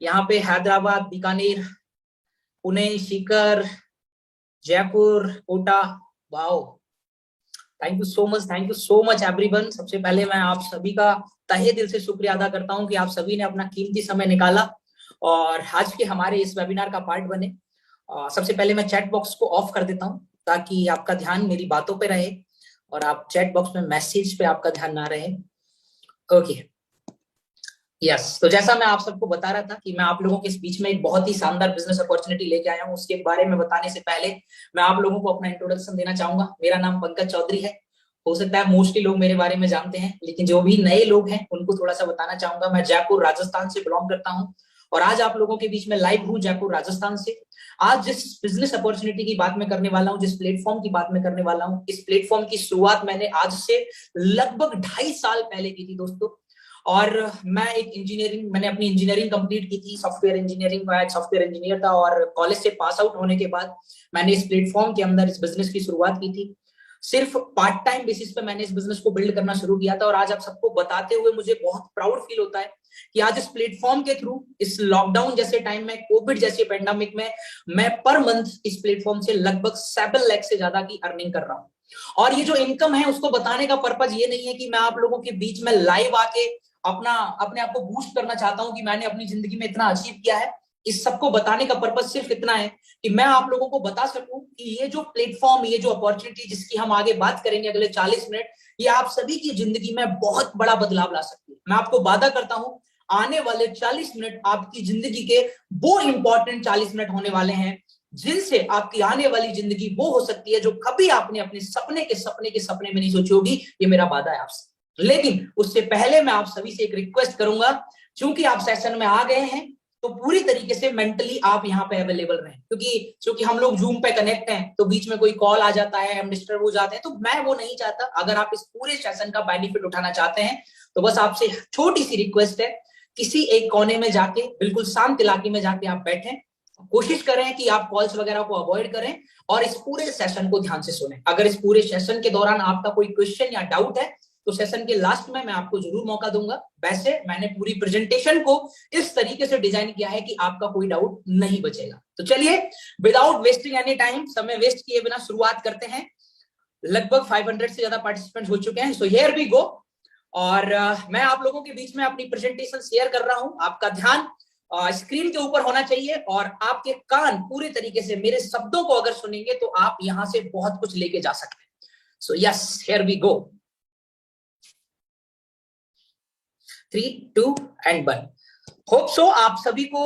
यहाँ पे Hyderabad, Bikaner, Pune, Sikar, Jaipur, Kota. Wow, thank you so much everyone. सबसे पहले मैं आप सभी का तहे दिल से शुक्रिया अदा करता हूं कि आप सभी ने अपना कीमती समय निकाला और आज के हमारे इस वेबिनार का पार्ट बने। सबसे पहले मैं चैट बॉक्स को ऑफ कर देता हूं ताकि आपका ध्यान मेरी बातों पे रहे और आप चैट बॉक्स में मैसेज पे आपका ध्यान ना रहे। Okay, yes. तो जैसा मैं आप सबको बता रहा था कि मैं आप लोगों के बीच में एक बहुत ही शानदार बिजनेस अपॉर्चुनिटी लेके आया हूँ। उसके बारे में बताने से पहले मैं आप लोगों को अपना इंट्रोडक्शन देना चाहूंगा। मेरा नाम पंकज चौधरी है। हो सकता है मोस्टली लोग मेरे बारे में जानते हैं, लेकिन जो भी नए लोग हैं उनको थोड़ा सा बताना चाहूंगा। मैं जयपुर राजस्थान से बिलोंग करता हूँ और आज आप लोगों के बीच में लाइव हूँ जयपुर राजस्थान से। आज जिस बिजनेस अपॉर्चुनिटी की बात मैं करने वाला हूँ, जिस प्लेटफॉर्म की बात मैं करने वाला हूँ, इस प्लेटफॉर्म की शुरुआत मैंने आज से लगभग 2.5 साल पहले की थी दोस्तों। और मैंने अपनी इंजीनियरिंग कंप्लीट की थी, सॉफ्टवेयर इंजीनियरिंग। मैं सॉफ्टवेयर इंजीनियर था और कॉलेज से पास आउट होने के बाद मैंने इस प्लेटफॉर्म के अंदर इस बिजनेस की शुरुआत की थी। सिर्फ पार्ट टाइम बेसिस पे मैंने इस बिजनेस को बिल्ड करना शुरू किया था और आज आप सबको बताते हुए मुझे बहुत प्राउड फील होता है कि आज इस प्लेटफॉर्म के थ्रू, इस लॉकडाउन जैसे टाइम में, कोविड जैसे पेंडेमिक में, मैं पर मंथ इस प्लेटफॉर्म से लगभग 7 लाख से ज्यादा की अर्निंग कर रहा हूँ। और ये जो इनकम है उसको बताने का पर्पज ये नहीं है कि मैं आप लोगों के बीच में लाइव आके अपने आप को बूस्ट करना चाहता हूं कि मैंने अपनी जिंदगी में इतना अचीव किया है। इस सबको बताने का पर्पज सिर्फ इतना है कि मैं आप लोगों को बता सकूं कि ये जो प्लेटफॉर्म, ये जो अपॉर्चुनिटी जिसकी हम आगे बात करेंगे अगले 40 मिनट, ये आप सभी की जिंदगी में बहुत बड़ा बदलाव ला सकती है। मैं आपको वादा करता हूं आने वाले 40 मिनट आपकी जिंदगी के वो इंपॉर्टेंट 40 मिनट होने वाले हैं जिनसे आपकी आने वाली जिंदगी वो हो सकती है जो कभी आपने अपने सपने में नहीं सोची होगी। ये मेरा वादा है आपसे। लेकिन उससे पहले मैं आप सभी से एक रिक्वेस्ट करूंगा, क्योंकि आप सेशन में आ गए हैं तो पूरी तरीके से मेंटली आप यहाँ पे अवेलेबल रहें, क्योंकि हम लोग जूम पे कनेक्ट हैं तो बीच में कोई कॉल आ जाता है, हम डिस्टर्ब हो जाते हैं, तो मैं वो नहीं चाहता। अगर आप इस पूरे सेशन का बेनिफिट उठाना चाहते हैं तो बस आपसे छोटी सी रिक्वेस्ट है, किसी एक कोने में जाके, बिल्कुल शांत इलाके में जाके आप बैठें। कोशिश करें कि आप कॉल्स वगैरह को अवॉइड करें और इस पूरे सेशन को ध्यान से सुनें। अगर इस पूरे सेशन के दौरान आपका कोई क्वेश्चन या डाउट है तो सेशन के लास्ट में मैं आपको जरूर मौका दूंगा। वैसे मैंने पूरी प्रेजेंटेशन को इस तरीके से डिजाइन किया है कि आपका कोई डाउट नहीं बचेगा। तो चलिए, विदाउट वेस्टिंग एनी टाइम, समय वेस्ट किए बिना शुरुआत करते हैं। लगभग 500 से ज्यादा पार्टिसिपेंट्स हो चुके हैं, सो हियर वी गो। और मैं आप लोगों के बीच में अपनी प्रेजेंटेशन शेयर कर रहा हूं। आपका ध्यान स्क्रीन के ऊपर होना चाहिए और आपके कान पूरे तरीके से मेरे शब्दों को अगर सुनेंगे तो आप यहां से बहुत कुछ लेके जा सकते हैं। So yes, here we go. 3, 2 and 1। Hope so आप सभी को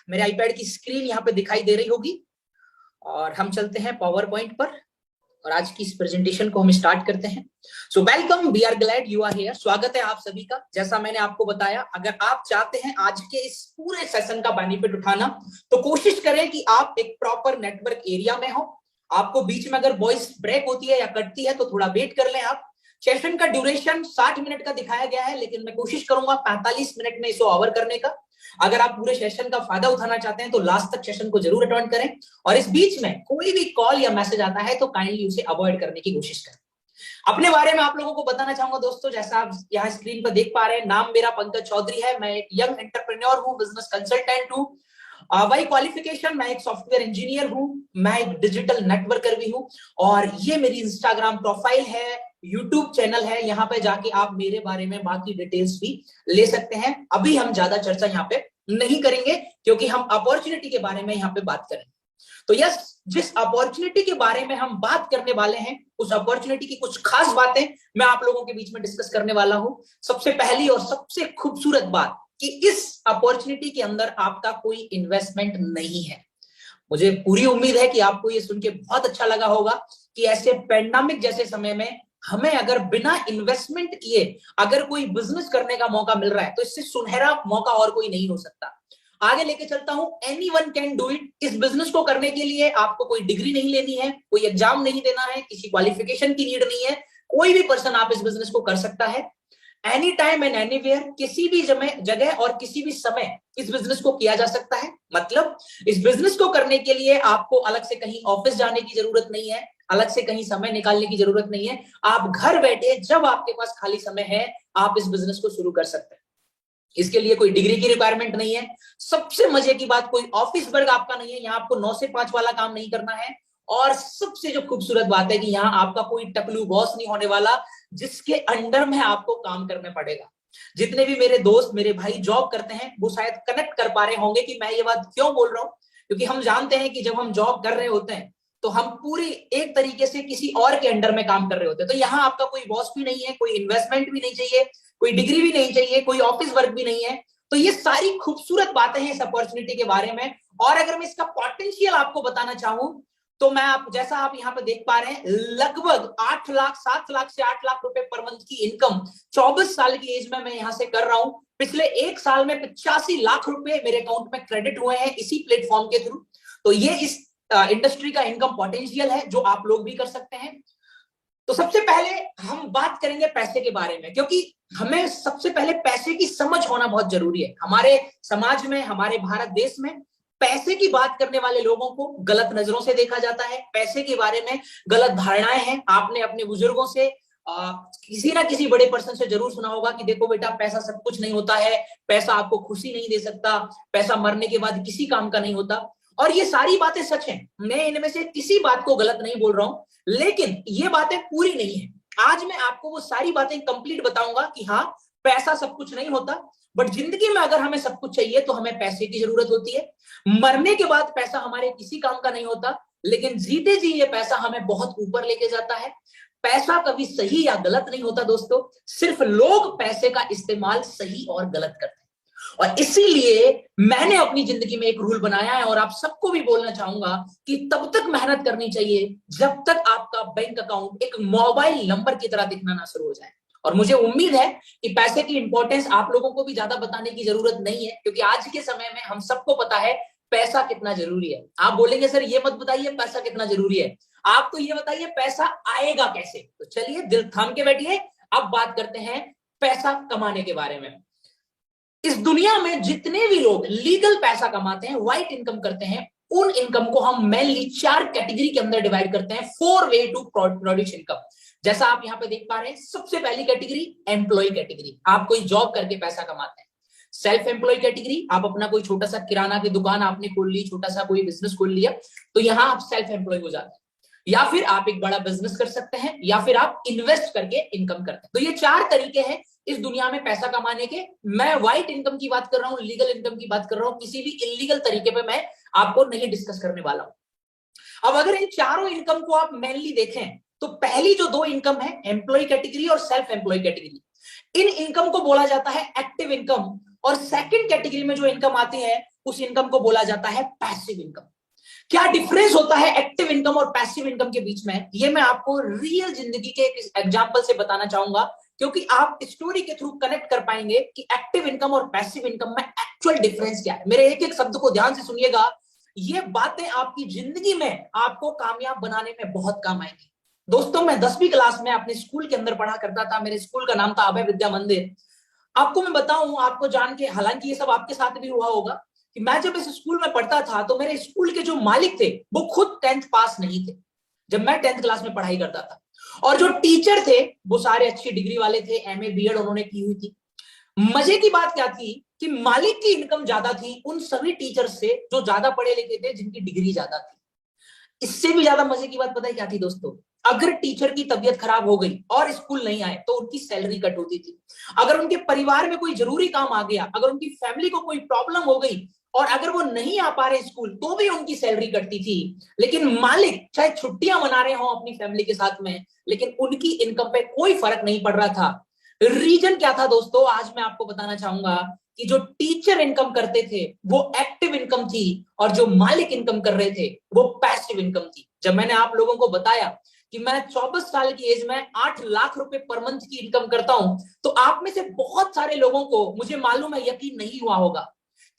मेरे आईपैड की स्क्रीन यहाँ पे दिखाई दे रही होगी और हम चलते हैं पावर पॉइंट पर और आज की इस प्रेजेंटेशन को हम स्टार्ट करते हैं। So welcome, we are glad you are here. स्वागत है आप सभी का। जैसा मैंने आपको बताया, अगर आप चाहते हैं आज के इस पूरे सेशन का बेनिफिट उठाना तो कोशिश करें कि आप एक प्रॉपर नेटवर्क एरिया में हो। आपको बीच में अगर वॉइस ब्रेक होती है या कटती है तो थोड़ा वेट कर लें आप। सेशन का ड्यूरेशन 60 मिनट का दिखाया गया है, लेकिन मैं कोशिश करूंगा 45 मिनट में इसे ओवर करने का। अगर आप पूरे सेशन का फायदा उठाना चाहते हैं तो लास्ट तक सेशन को जरूर अटेंड करें और इस बीच में कोई भी कॉल या मैसेज आता है तो काइंडली उसे अवॉइड करने की कोशिश करें। अपने बारे में आप लोगों को बताना चाहूंगा दोस्तों, जैसा आप यहाँ स्क्रीन पर देख पा रहे हैं, नाम मेरा पंकज चौधरी है। मैं एक यंग एंटरप्रेन्योर हूँ, बिजनेस कंसल्टेंट हूँ। बाई क्वालिफिकेशन मैं एक सॉफ्टवेयर इंजीनियर हूँ, मैं एक डिजिटल नेटवर्कर भी हूँ और ये मेरी इंस्टाग्राम प्रोफाइल है, यूट्यूब चैनल है। यहाँ पे जाके आप मेरे बारे में बाकी डिटेल्स भी ले सकते हैं। अभी हम ज्यादा चर्चा यहाँ पे नहीं करेंगे क्योंकि हम अपॉर्चुनिटी के बारे में यहाँ पे बात करेंगे। तो यस, जिस अपॉर्चुनिटी के बारे में हम बात करने वाले हैं उस अपॉर्चुनिटी की कुछ खास बातें मैं आप लोगों के बीच में डिस्कस करने वाला हूं। सबसे पहली और सबसे खूबसूरत बात कि इस अपॉर्चुनिटी के अंदर आपका कोई इन्वेस्टमेंट नहीं है। मुझे पूरी उम्मीद है कि आपको ये सुन के बहुत अच्छा लगा होगा कि ऐसे पेंडेमिक जैसे समय में हमें अगर बिना इन्वेस्टमेंट किए अगर कोई बिजनेस करने का मौका मिल रहा है तो इससे सुनहरा मौका और कोई नहीं हो सकता। आगे लेके चलता हूं, एनीवन कैन डू इट। इस बिजनेस को करने के लिए आपको कोई डिग्री नहीं लेनी है, कोई एग्जाम नहीं देना है, किसी क्वालिफिकेशन की नीड नहीं है। कोई भी पर्सन आप इस बिजनेस को कर सकता है। एनी टाइम एंड एनीवेयर, किसी भी जगह और किसी भी समय इस बिजनेस को किया जा सकता है। मतलब इस बिजनेस को करने के लिए आपको अलग से कहीं ऑफिस जाने की जरूरत नहीं है, अलग से कहीं समय निकालने की जरूरत नहीं है। आप घर बैठे जब आपके पास खाली समय है आप इस बिजनेस को शुरू कर सकते हैं। इसके लिए कोई डिग्री की रिक्वायरमेंट नहीं है। सबसे मजे की बात, कोई ऑफिस वर्क आपका नहीं है, यहाँ आपको 9 से 5 वाला काम नहीं करना है। और सबसे जो खूबसूरत बात है कि यहाँ आपका कोई टकलू बॉस नहीं होने वाला जिसके अंडर में आपको काम करना पड़ेगा। जितने भी मेरे दोस्त, मेरे भाई जॉब करते हैं, वो शायद कनेक्ट कर पा रहे होंगे कि मैं ये बात क्यों बोल रहा हूं, क्योंकि हम जानते हैं कि जब हम जॉब कर रहे होते हैं तो हम पूरी एक तरीके से किसी और के अंडर में काम कर रहे होते हैं। तो यहाँ आपका कोई बॉस भी नहीं है, कोई इन्वेस्टमेंट भी नहीं चाहिए, कोई डिग्री भी नहीं चाहिए, कोई ऑफिस वर्क भी नहीं है। तो ये सारी खूबसूरत बातें हैं इस अपॉर्चुनिटी के बारे में। और अगर मैं इसका पोटेंशियल आपको बताना चाहूं तो मैं आप जैसा आप यहाँ पे देख पा रहे हैं, लगभग 8 लाख 7 लाख से 8 लाख रुपए पर मंथ की इनकम 24 साल की एज में मैं यहाँ से कर रहा हूं। पिछले एक साल में 85 लाख रुपए मेरे अकाउंट में क्रेडिट हुए हैं इसी प्लेटफॉर्म के थ्रू। तो ये इस इंडस्ट्री का इनकम पोटेंशियल है जो आप लोग भी कर सकते हैं। तो सबसे पहले हम बात करेंगे पैसे के बारे में, क्योंकि हमें सबसे पहले पैसे की समझ होना बहुत जरूरी है। हमारे समाज में, हमारे भारत देश में पैसे की बात करने वाले लोगों को गलत नजरों से देखा जाता है। पैसे के बारे में गलत धारणाएं हैं। आपने अपने बुजुर्गों से किसी ना किसी बड़े पर्सन से जरूर सुना होगा कि देखो बेटा, पैसा सब कुछ नहीं होता है, पैसा आपको खुशी नहीं दे सकता, पैसा मरने के बाद किसी काम का नहीं होता। और ये सारी बातें सच हैं, मैं इनमें से किसी बात को गलत नहीं बोल रहा हूं, लेकिन ये बातें पूरी नहीं है। आज मैं आपको वो सारी बातें कंप्लीट बताऊंगा कि हाँ, पैसा सब कुछ नहीं होता, बट जिंदगी में अगर हमें सब कुछ चाहिए तो हमें पैसे की जरूरत होती है। मरने के बाद पैसा हमारे किसी काम का नहीं होता, लेकिन जीते जी ये पैसा हमें बहुत ऊपर लेके जाता है। पैसा कभी सही या गलत नहीं होता दोस्तों, सिर्फ लोग पैसे का इस्तेमाल सही और गलत करते हैं। और इसीलिए मैंने अपनी जिंदगी में एक रूल बनाया है और आप सबको भी बोलना चाहूंगा कि तब तक मेहनत करनी चाहिए जब तक आपका बैंक अकाउंट एक मोबाइल नंबर की तरह दिखना ना शुरू हो जाए। और मुझे उम्मीद है कि पैसे की इंपॉर्टेंस आप लोगों को भी ज्यादा बताने की जरूरत नहीं है, क्योंकि आज के समय में हम सबको पता है पैसा कितना जरूरी है। आप बोलेंगे सर ये मत बताइए पैसा कितना जरूरी है, आप तो ये बताइए पैसा आएगा कैसे। तो चलिए दिल थाम के बैठिए, अब बात करते हैं पैसा कमाने के बारे में। इस दुनिया में जितने भी लोग लीगल पैसा कमाते हैं, व्हाइट इनकम करते हैं, उन इनकम को हम मेनली 4 कैटेगरी के अंदर डिवाइड करते हैं। 4 वे टू प्रोड्यूस इनकम। जैसा आप यहाँ पे देख पा रहे हैं, सबसे पहली कैटेगरी एम्प्लॉय कैटेगरी, आप कोई जॉब करके पैसा कमाते हैं। सेल्फ एम्प्लॉय कैटेगरी, आप अपना कोई छोटा सा किराना की दुकान आपने खोल ली, छोटा सा कोई बिजनेस खोल लिया, तो यहाँ आप सेल्फ एम्प्लॉय हो जाते हैं। या फिर आप एक बड़ा बिजनेस कर सकते हैं, या फिर आप इन्वेस्ट करके इनकम करते हैं। तो ये 4 तरीके हैं इस दुनिया में पैसा कमाने के। मैं व्हाइट इनकम की बात कर रहा हूँ, लीगल इनकम की बात कर रहा हूँ, किसी भी इलीगल तरीके पे मैं आपको नहीं डिस्कस करने वाला हूं। अब अगर इन चारों इनकम को आप मेनली देखें तो पहली जो 2 इनकम है, एम्प्लॉय कैटेगरी और सेल्फ एम्प्लॉय कैटेगरी, इन इनकम को बोला जाता है एक्टिव इनकम। और सेकंड कैटेगरी में जो इनकम आती है उस इनकम को बोला जाता है पैसिव इनकम। क्या डिफरेंस होता है एक्टिव इनकम और पैसिव इनकम के बीच में, ये मैं आपको रियल जिंदगी के एक एग्जांपल से बताना चाहूंगा, क्योंकि आप स्टोरी के थ्रू कनेक्ट कर पाएंगे कि एक्टिव इनकम और पैसिव इनकम में एक्चुअल डिफरेंस क्या है। मेरे एक एक शब्द को ध्यान से सुनिएगा, ये बातें आपकी जिंदगी में आपको कामयाब बनाने में बहुत काम आएंगी। दोस्तों, मैं 10वीं क्लास में अपने स्कूल के अंदर पढ़ा करता था। मेरे स्कूल का नाम था अभय विद्या मंदिर। आपको मैं बताऊं, आपको जान के, हालांकि ये सब आपके साथ भी हुआ होगा, कि मैं जब इस स्कूल में पढ़ता था तो मेरे स्कूल के जो मालिक थे वो खुद 10th पास नहीं थे जब मैं 10th क्लास में पढ़ाई करता था। और जो टीचर थे वो सारे अच्छी डिग्री वाले थे, एमए बीएड उन्होंने की हुई थी। मजे की बात क्या थी कि मालिक की इनकम ज्यादा थी उन सभी टीचर से जो ज्यादा पढ़े लिखे थे, जिनकी डिग्री ज्यादा थी। इससे भी ज्यादा मजे की बात पता है क्या थी दोस्तों? अगर टीचर की तबीयत खराब हो गई और स्कूल नहीं आए तो उनकी सैलरी कट होती थी। अगर उनके परिवार में कोई जरूरी काम आ गया, अगर उनकी फैमिली को कोई प्रॉब्लम हो गई और अगर वो नहीं आ पा रहे स्कूल, तो भी उनकी सैलरी कटती थी। लेकिन मालिक चाहे छुट्टियां मना रहे हो अपनी फैमिली के साथ में, लेकिन उनकी इनकम पे कोई फर्क नहीं पड़ रहा था। रीजन क्या था दोस्तों? आज मैं आपको बताना चाहूंगा कि जो टीचर इनकम करते थे वो एक्टिव इनकम थी, और जो मालिक इनकम कर रहे थे वो पैसिव इनकम थी। जब मैंने आप लोगों को बताया कि मैं 24 साल की एज में 8 लाख रुपए पर मंथ की इनकम करता हूं, तो आप में से बहुत सारे लोगों को, मुझे मालूम है, यकीन नहीं हुआ होगा।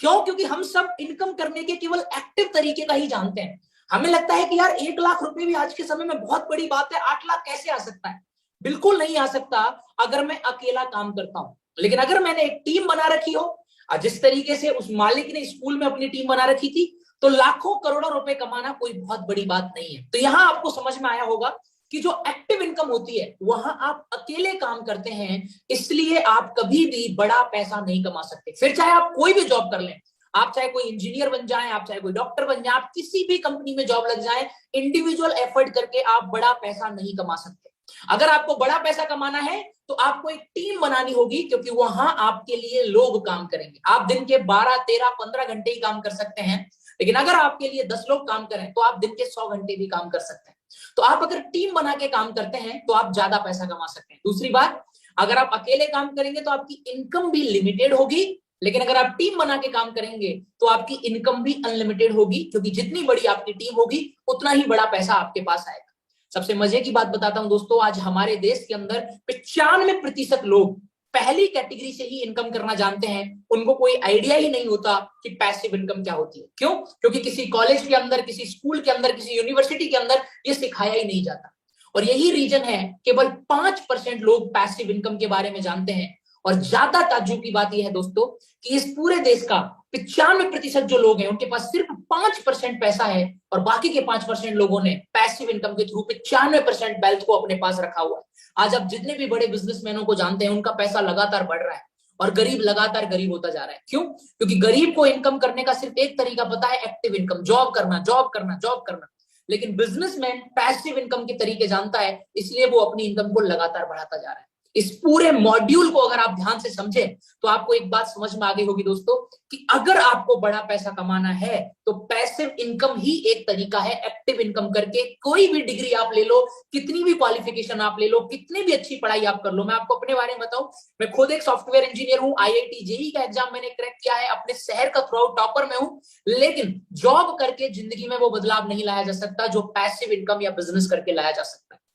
क्यों? क्योंकि हम सब इनकम करने के केवल एक्टिव तरीके का ही जानते हैं। हमें लगता है कि यार 1 लाख रुपए भी आज के समय में बहुत बड़ी बात है, 8 लाख कैसे आ सकता है? बिल्कुल नहीं आ सकता अगर मैं अकेला काम करता हूं। लेकिन अगर मैंने एक टीम बना रखी हो, जिस तरीके से उस मालिक ने स्कूल में अपनी टीम बना रखी थी, तो लाखों करोड़ों रुपए कमाना कोई बहुत बड़ी बात नहीं है। तो यहां आपको समझ में आया होगा कि जो एक्टिव इनकम होती है वहां आप अकेले काम करते हैं, इसलिए आप कभी भी बड़ा पैसा नहीं कमा सकते। फिर चाहे आप कोई भी जॉब कर लें, आप चाहे कोई इंजीनियर बन जाएं, आप चाहे कोई डॉक्टर बन जाएं, आप किसी भी कंपनी में जॉब लग जाएं, इंडिविजुअल एफर्ट करके आप बड़ा पैसा नहीं कमा सकते। अगर आपको बड़ा पैसा कमाना है तो आपको एक टीम बनानी होगी, क्योंकि वहां आपके लिए लोग काम करेंगे। आप दिन के 12, 13, 15 घंटे ही काम कर सकते हैं, लेकिन अगर आपके लिए 10 लोग काम करें तो आप दिन के 100 घंटे भी काम कर सकते हैं। तो आप अगर टीम बना के काम करते हैं तो आप ज्यादा पैसा कमा सकते हैं। दूसरी बात, अगर आप अकेले काम करेंगे तो आपकी इनकम भी लिमिटेड होगी, लेकिन अगर आप टीम बना के काम करेंगे तो आपकी इनकम भी अनलिमिटेड होगी, क्योंकि जितनी बड़ी आपकी टीम होगी उतना ही बड़ा पैसा आपके पास आएगा। सबसे मजे की बात बताता हूं दोस्तों, आज हमारे देश के अंदर 95% लोग पहली कैटेगरी से ही इनकम करना जानते हैं। उनको कोई आइडिया ही नहीं होता कि पैसिव इनकम क्या होती है। क्यों? क्योंकि किसी कॉलेज के अंदर, किसी स्कूल के अंदर, किसी यूनिवर्सिटी के अंदर ये सिखाया ही नहीं जाता। और यही रीजन है, केवल 5% लोग पैसिव इनकम के बारे में जानते हैं। और ज्यादा ताज्जुब की बात यह है दोस्तों कि इस पूरे देश का 95% जो लोग हैं उनके पास सिर्फ 5% पैसा है, और बाकी के 5% लोगों ने पैसिव इनकम के थ्रू 95% वेल्थ को अपने पास रखा हुआ है। आज आप जितने भी बड़े बिजनेसमैनों को जानते हैं, उनका पैसा लगातार बढ़ रहा है और गरीब लगातार गरीब होता जा रहा है। क्यों? क्योंकि गरीब को इनकम करने का सिर्फ एक तरीका पता है, एक्टिव इनकम, जॉब करना, जॉब करना, जॉब करना। लेकिन बिजनेसमैन पैसिव इनकम के तरीके जानता है, इसलिए वो अपनी इनकम को लगातार बढ़ाता जा रहा है। इस पूरे मॉड्यूल को अगर आप ध्यान से समझे तो आपको एक बात समझ में आ गई होगी दोस्तों कि अगर आपको बड़ा पैसा कमाना है तो पैसिव इनकम ही एक तरीका है। एक्टिव इनकम करके कोई भी डिग्री आप ले लो, कितनी भी क्वालिफिकेशन आप ले लो, कितनी भी अच्छी पढ़ाई आप कर लो। मैं आपको अपने बारे में बताऊं, मैं खुद एक सॉफ्टवेयर इंजीनियर हूं, IIT जेईई का एग्जाम मैंने क्रैक किया है, अपने शहर का थ्रू आउट टॉपर में हूं, लेकिन जॉब करके जिंदगी में वो बदलाव नहीं लाया जा सकता जो पैसिव इनकम या बिजनेस करके लाया जा सकता है।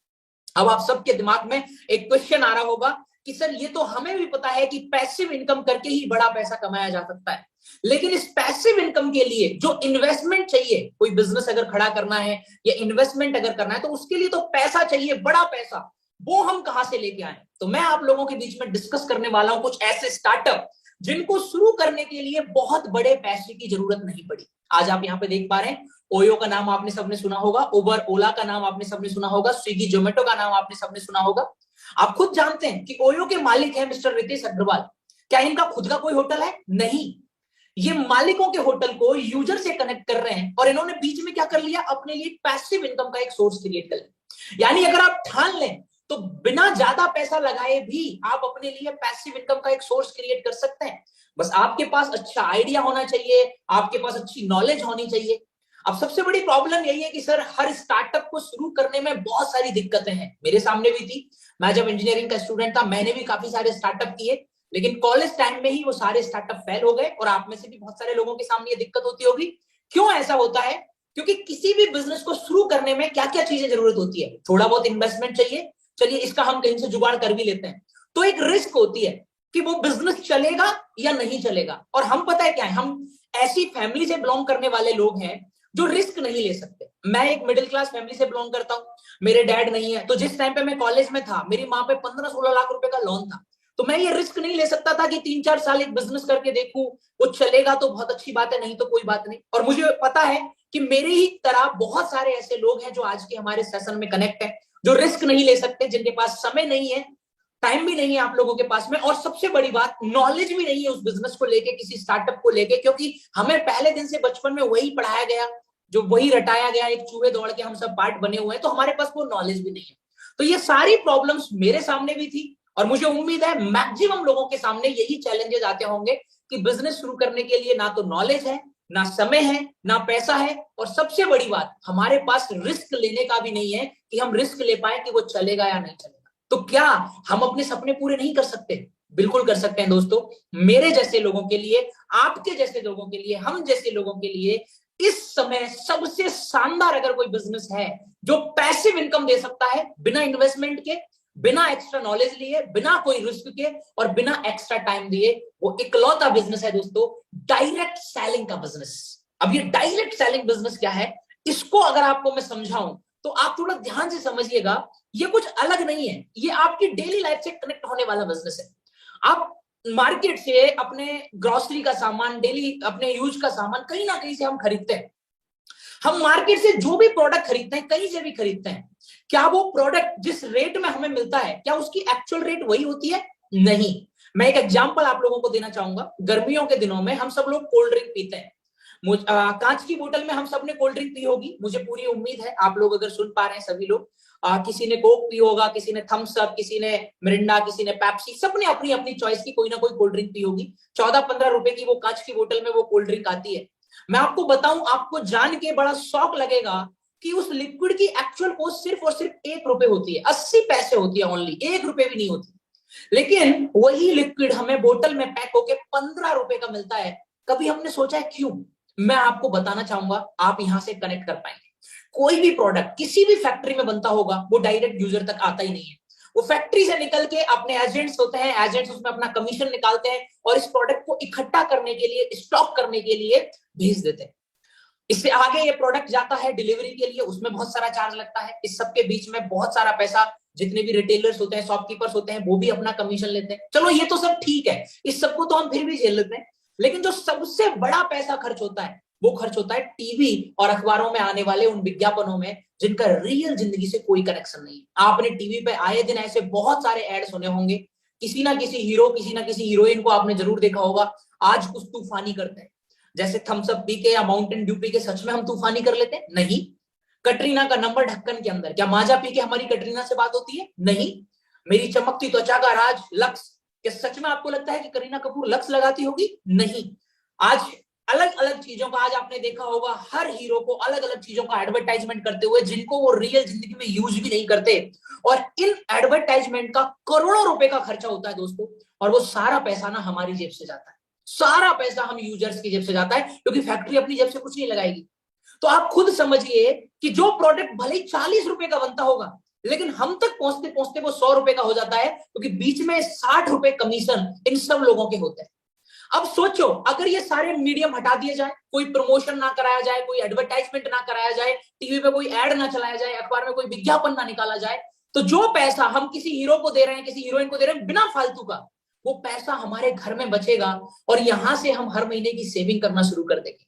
अब आप सबके दिमाग में एक क्वेश्चन आ रहा होगा कि सर ये तो हमें भी पता है कि पैसिव इनकम करके ही बड़ा पैसा कमाया जा सकता है, लेकिन इस पैसिव इनकम के लिए जो इन्वेस्टमेंट चाहिए, कोई बिजनेस अगर खड़ा करना है या इन्वेस्टमेंट अगर करना है तो उसके लिए तो पैसा चाहिए, बड़ा पैसा, वो हम कहां से लेके आए? तो मैं आप लोगों के बीच में डिस्कस करने वाला हूं कुछ ऐसे स्टार्टअप जिनको शुरू करने के लिए बहुत बड़े पैसे की जरूरत नहीं पड़ी। आज आप यहाँ पे देख पा रहे हैं, ओयो का नाम आपने सबने सुना होगा, उबर ओला का नाम आपने सबने सुना होगा, स्विगी जोमेटो का नाम आपने सबने सुना होगा। आप खुद जानते हैं कि ओयो के मालिक है मिस्टर रितेश अग्रवाल। क्या इनका खुद का कोई होटल है? नहीं, ये मालिकों के होटल को यूजर से कनेक्ट कर रहे हैं और इन्होंने बीच में क्या कर लिया, अपने लिए पैसिव इनकम का एक सोर्स क्रिएट कर लिया। यानी अगर आप ठान लें तो बिना ज्यादा पैसा लगाए भी आप अपने लिए पैसिव इनकम का एक सोर्स क्रिएट कर सकते हैं। बस आपके पास अच्छा आइडिया होना चाहिए, आपके पास अच्छी नॉलेज होनी चाहिए। अब सबसे बड़ी प्रॉब्लम यही है कि सर हर स्टार्टअप को शुरू करने में बहुत सारी दिक्कतें हैं। मेरे सामने भी थी, मैं जब इंजीनियरिंग का स्टूडेंट था मैंने भी काफी सारे स्टार्टअप किए, लेकिन कॉलेज टाइम में ही वो सारे स्टार्टअप फेल हो गए। और आप में से भी बहुत सारे लोगों के सामने ये दिक्कत होती होगी। क्यों ऐसा होता है? क्योंकि किसी भी बिजनेस को शुरू करने में क्या क्या चीजें जरूरत होती है? थोड़ा बहुत इन्वेस्टमेंट चाहिए, चलिए इसका हम कहीं से जुगाड़ कर भी लेते हैं। तो एक रिस्क होती है कि वो बिजनेस चलेगा या नहीं चलेगा। और हम पता है क्या है, हम ऐसी फैमिली से बिलोंग करने वाले लोग हैं जो रिस्क नहीं ले सकते। मैं एक मिडिल क्लास फैमिली से बिलोंग करता हूं, मेरे डैड नहीं है, तो जिस टाइम पे मैं कॉलेज में था मेरी माँ पे 15-16 लाख रुपए का लोन था। तो मैं ये रिस्क नहीं ले सकता था कि 3-4 साल एक बिजनेस करके देखूं, वो चलेगा तो बहुत अच्छी बात है, नहीं तो कोई बात नहीं। और मुझे पता है कि मेरी ही तरह बहुत सारे ऐसे लोग हैं जो आज के हमारे सेशन में कनेक्ट है, जो रिस्क नहीं ले सकते, जिनके पास समय नहीं है, टाइम भी नहीं है आप लोगों के पास में, और सबसे बड़ी बात नॉलेज भी नहीं है उस बिजनेस को लेके, किसी स्टार्टअप को लेके, क्योंकि हमें पहले दिन से बचपन में वही पढ़ाया गया, जो वही रटाया गया, एक चूहे दौड़ के हम सब पार्ट बने हुए हैं, तो हमारे पास वो नॉलेज भी नहीं है। तो ये सारी प्रॉब्लम्स मेरे सामने भी थी, और मुझे उम्मीद है मैक्सिमम लोगों के सामने यही चैलेंजेस आते होंगे कि बिजनेस शुरू करने के लिए ना तो नॉलेज है, ना समय है, ना पैसा है, और सबसे बड़ी बात हमारे पास रिस्क लेने का भी नहीं है कि हम रिस्क ले पाए कि वो चलेगा या नहीं चलेगा। तो क्या हम अपने सपने पूरे नहीं कर सकते? बिल्कुल कर सकते हैं दोस्तों। मेरे जैसे लोगों के लिए, आपके जैसे लोगों के लिए, हम जैसे लोगों के लिए इस समय सबसे शानदार अगर कोई बिजनेस है जो पैसिव इनकम दे सकता है, बिना इन्वेस्टमेंट के, बिना एक्स्ट्रा नॉलेज लिए, बिना कोई रिस्क के, और बिना एक्स्ट्रा टाइम दिए, वो इकलौता बिजनेस है दोस्तों, डायरेक्ट सेलिंग का बिजनेस। अब ये डायरेक्ट सेलिंग बिजनेस क्या है, इसको अगर आपको मैं समझाऊं तो आप थोड़ा ध्यान से समझिएगा। ये कुछ अलग नहीं है, ये आपकी डेली लाइफ से कनेक्ट होने वाला बिजनेस है। आप मार्केट से अपने ग्रोसरी का सामान, डेली अपने यूज का सामान कहीं ना कहीं से हम खरीदते हैं। हम मार्केट से जो भी प्रोडक्ट खरीदते हैं कहीं से भी खरीदते हैं, क्या वो प्रोडक्ट जिस रेट में हमें मिलता है क्या उसकी एक्चुअल रेट वही होती है? नहीं। मैं एक एग्जांपल आप लोगों को देना चाहूंगा। गर्मियों के दिनों में हम सब लोग कोल्ड ड्रिंक पीते हैं। कांच की बोतल में हम सब ने कोल्ड ड्रिंक पी होगी, मुझे पूरी उम्मीद है आप लोग अगर सुन पा रहे हैं सभी लोग। किसी ने कोक पी होगा, किसी ने थम्स अप, किसी ने मिरिंडा, किसी ने पेप्सी, सबने अपनी अपनी चॉइस की कोई ना कोई कोल्ड ड्रिंक पी होगी। 14-15 रुपए की वो कांच की बोतल में वो कोल्ड ड्रिंक आती है। मैं आपको बताऊं, आपको जान के बड़ा शौक लगेगा कि उस लिक्विड की एक्चुअल कॉस्ट सिर्फ और सिर्फ 1 रुपए होती है, 80 पैसे होती है, ओनली 1 रुपए भी नहीं होती। लेकिन वही लिक्विड हमें बोतल में पैक होके 15 रुपए का मिलता है। कभी हमने सोचा है क्यों? मैं आपको बताना चाहूंगा, आप यहां से कनेक्ट कर पाएंगे। कोई भी प्रोडक्ट किसी भी फैक्ट्री में बनता होगा वो डायरेक्ट यूजर तक आता ही नहीं है। वो फैक्ट्री से निकल के अपने एजेंट्स होते हैं, एजेंट्स उसमें अपना कमीशन निकालते हैं और इस प्रोडक्ट को इकट्ठा करने के लिए, स्टॉक करने के लिए भेज देते हैं। इससे आगे ये प्रोडक्ट जाता है डिलीवरी के लिए, उसमें बहुत सारा चार्ज लगता है। इस सबके बीच में बहुत सारा पैसा जितने भी रिटेलर्स होते हैं, शॉपकीपर्स होते हैं, वो भी अपना कमीशन लेते हैं। चलो ये तो सब ठीक है, इस सबको तो हम फिर भी झेल लेते हैं। लेकिन जो सबसे बड़ा पैसा खर्च होता है वो खर्च होता है टीवी और अखबारों में आने वाले उन विज्ञापनों में जिनका रियल जिंदगी से कोई कनेक्शन नहीं है। आपने टीवी पे आए दिन ऐसे बहुत सारे एड सुने होंगे। किसी ना किसी हीरो, किसी ना किसी हीरोइन को आपने जरूर देखा होगा, आज कुछ तूफानी करते हैं। जैसे थम्स अप पी के या माउंटेन ड्यू पी के सच में हम तूफानी कर लेते हैं? नहीं। कटरीना का नंबर ढक्कन के अंदर, क्या माजा पी के हमारी कटरीना से बात होती है? नहीं। मेरी चमकती त्वचा का राज लक्स, क्या सच में आपको लगता है कि करीना कपूर लक्स लगाती होगी? नहीं। आज अलग अलग चीजों का, आज आपने देखा होगा हर हीरो को अलग अलग चीजों का एडवर्टाइजमेंट करते हुए जिनको वो रियल जिंदगी में यूज भी नहीं करते। और इन एडवर्टाइजमेंट का करोड़ों रुपए का खर्चा होता है दोस्तों, और वो सारा पैसा ना हमारी जेब से जाता है। सारा पैसा हम यूजर्स की जेब से जाता है, क्योंकि फैक्ट्री अपनी जेब से कुछ नहीं लगाएगी। तो आप खुद समझिए कि जो प्रोडक्ट भले ही 40 रुपए का बनता होगा, लेकिन हम तक पहुंचते पहुंचते वो 100 रुपए का हो जाता है, क्योंकि बीच में 60 रुपए कमीशन इन सब लोगों के होते हैं। अब सोचो, अगर ये सारे मीडियम हटा दिए जाए, कोई प्रमोशन ना कराया जाए, कोई एडवर्टाइजमेंट ना कराया जाए, टीवी पे कोई एड ना चलाया जाए, अखबार में कोई विज्ञापन ना निकाला जाए, तो जो पैसा हम किसी हीरो को दे रहे हैं, किसी हीरोइन को दे रहे हैं बिना फालतू का, वो पैसा हमारे घर में बचेगा और यहां से हम हर महीने की सेविंग करना शुरू कर देंगे।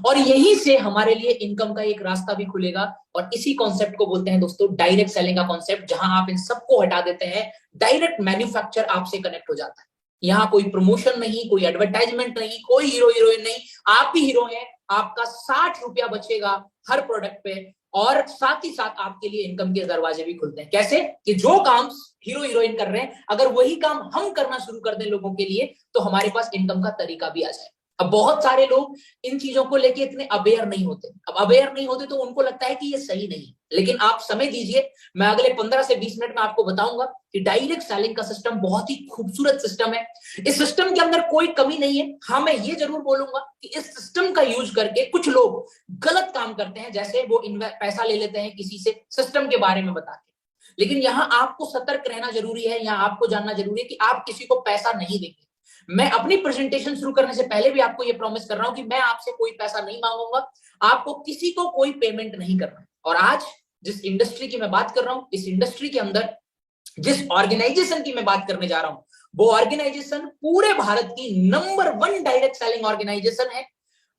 और यहीं से हमारे लिए इनकम का एक रास्ता भी खुलेगा। और इसी कॉन्सेप्ट को बोलते हैं दोस्तों डायरेक्ट सेलिंग का कॉन्सेप्ट, जहां आप इन सबको हटा देते हैं, डायरेक्ट मैन्युफैक्चर आपसे कनेक्ट हो जाता है। यहाँ कोई प्रमोशन नहीं, कोई एडवर्टाइजमेंट नहीं, कोई हीरो हीरोइन नहीं, आप ही हीरो हैं। आपका 60 रुपया बचेगा हर प्रोडक्ट पे, और साथ ही साथ आपके लिए इनकम के दरवाजे भी खुलते हैं। कैसे? कि जो काम हीरो हीरोइन कर रहे हैं, अगर वही काम हम करना शुरू कर दें लोगों के लिए, तो हमारे पास इनकम का तरीका भी आ जाए। अब बहुत सारे लोग इन चीजों को लेके इतने अवेयर नहीं होते। अब अवेयर नहीं होते तो उनको लगता है कि ये सही नहीं। लेकिन आप समय दीजिए, मैं अगले 15 से 20 मिनट में आपको बताऊंगा कि डायरेक्ट सेलिंग का सिस्टम बहुत ही खूबसूरत सिस्टम है। इस सिस्टम के अंदर कोई कमी नहीं है। हाँ, मैं ये जरूर बोलूंगा कि इस सिस्टम का यूज करके कुछ लोग गलत काम करते हैं, जैसे वो पैसा ले लेते हैं किसी से सिस्टम के बारे में बता के। लेकिन यहाँ आपको सतर्क रहना जरूरी है, यहाँ आपको जानना जरूरी है कि आप किसी को पैसा नहीं देंगे। मैं अपनी प्रेजेंटेशन शुरू करने से पहले भी आपको ये प्रॉमिस कर रहा हूं कि मैं आपसे कोई पैसा नहीं मांगूंगा, आपको किसी को कोई पेमेंट नहीं करना। और आज जिस इंडस्ट्री की मैं बात कर रहा हूं, इस इंडस्ट्री के अंदर जिस ऑर्गेनाइजेशन की मैं बात करने जा रहा हूं, वो ऑर्गेनाइजेशन पूरे भारत की नंबर 1 डायरेक्ट सेलिंग ऑर्गेनाइजेशन है,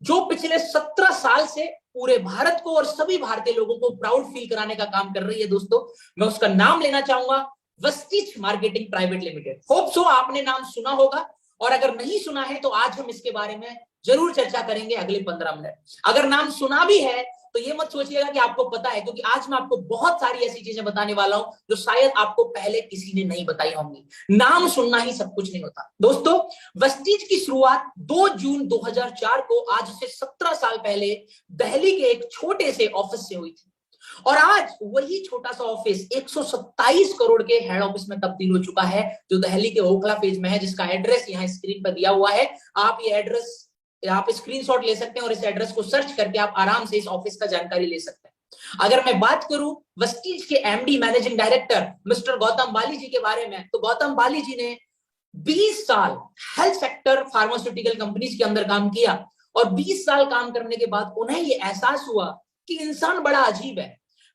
जो पिछले 17 साल से पूरे भारत को और सभी भारतीय लोगों को प्राउड फील कराने का काम कर रही है। दोस्तों, मैं उसका नाम लेना चाहूंगा, Vestige marketing private limited. Hope so आपने नाम सुना होगा, और अगर नहीं सुना है तो आज हम इसके बारे में जरूर चर्चा करेंगे अगले 15 मिनट। अगर नाम सुना भी है तो ये मत सोचिएगा कि आपको पता है, क्योंकि आज मैं आपको बहुत सारी ऐसी चीजें बताने वाला हूं जो शायद आपको पहले किसी ने नहीं बताई होंगी। नाम सुनना ही सब कुछ नहीं होता। दोस्तों, वेस्टिज की शुरुआत 2 जून 2004 को, आज से 17 साल पहले, दिल्ली के एक छोटे से ऑफिस से हुई थी। और आज वही छोटा सा ऑफिस 127 करोड़ के हेड ऑफिस में तब्दील हो चुका है, जो दिल्ली के ओखला फेज में है, जिसका एड्रेस यहाँ स्क्रीन पर दिया हुआ है। आप ये एड्रेस, आप स्क्रीनशॉट ले सकते हैं और इस एड्रेस को सर्च करके आप आराम से इस ऑफिस का जानकारी ले सकते हैं। अगर मैं बात करूं वेस्टिज के MD managing director mister Gautam Bali ji के बारे में, तो गौतम बाली जी ने 20 साल हेल्थ सेक्टर फार्मास्यूटिकल कंपनीज के अंदर काम किया, और 20 साल काम करने के बाद उन्हें ये एहसास हुआ कि इंसान बड़ा अजीब है।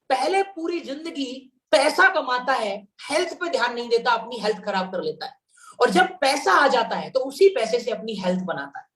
पहले पूरी जिंदगी पैसा कमाता है, हेल्थ पे ध्यान नहीं देता, अपनी हेल्थ खराब कर लेता है, और जब पैसा आ जाता है तो उसी पैसे से अपनी हेल्थ बनाता है।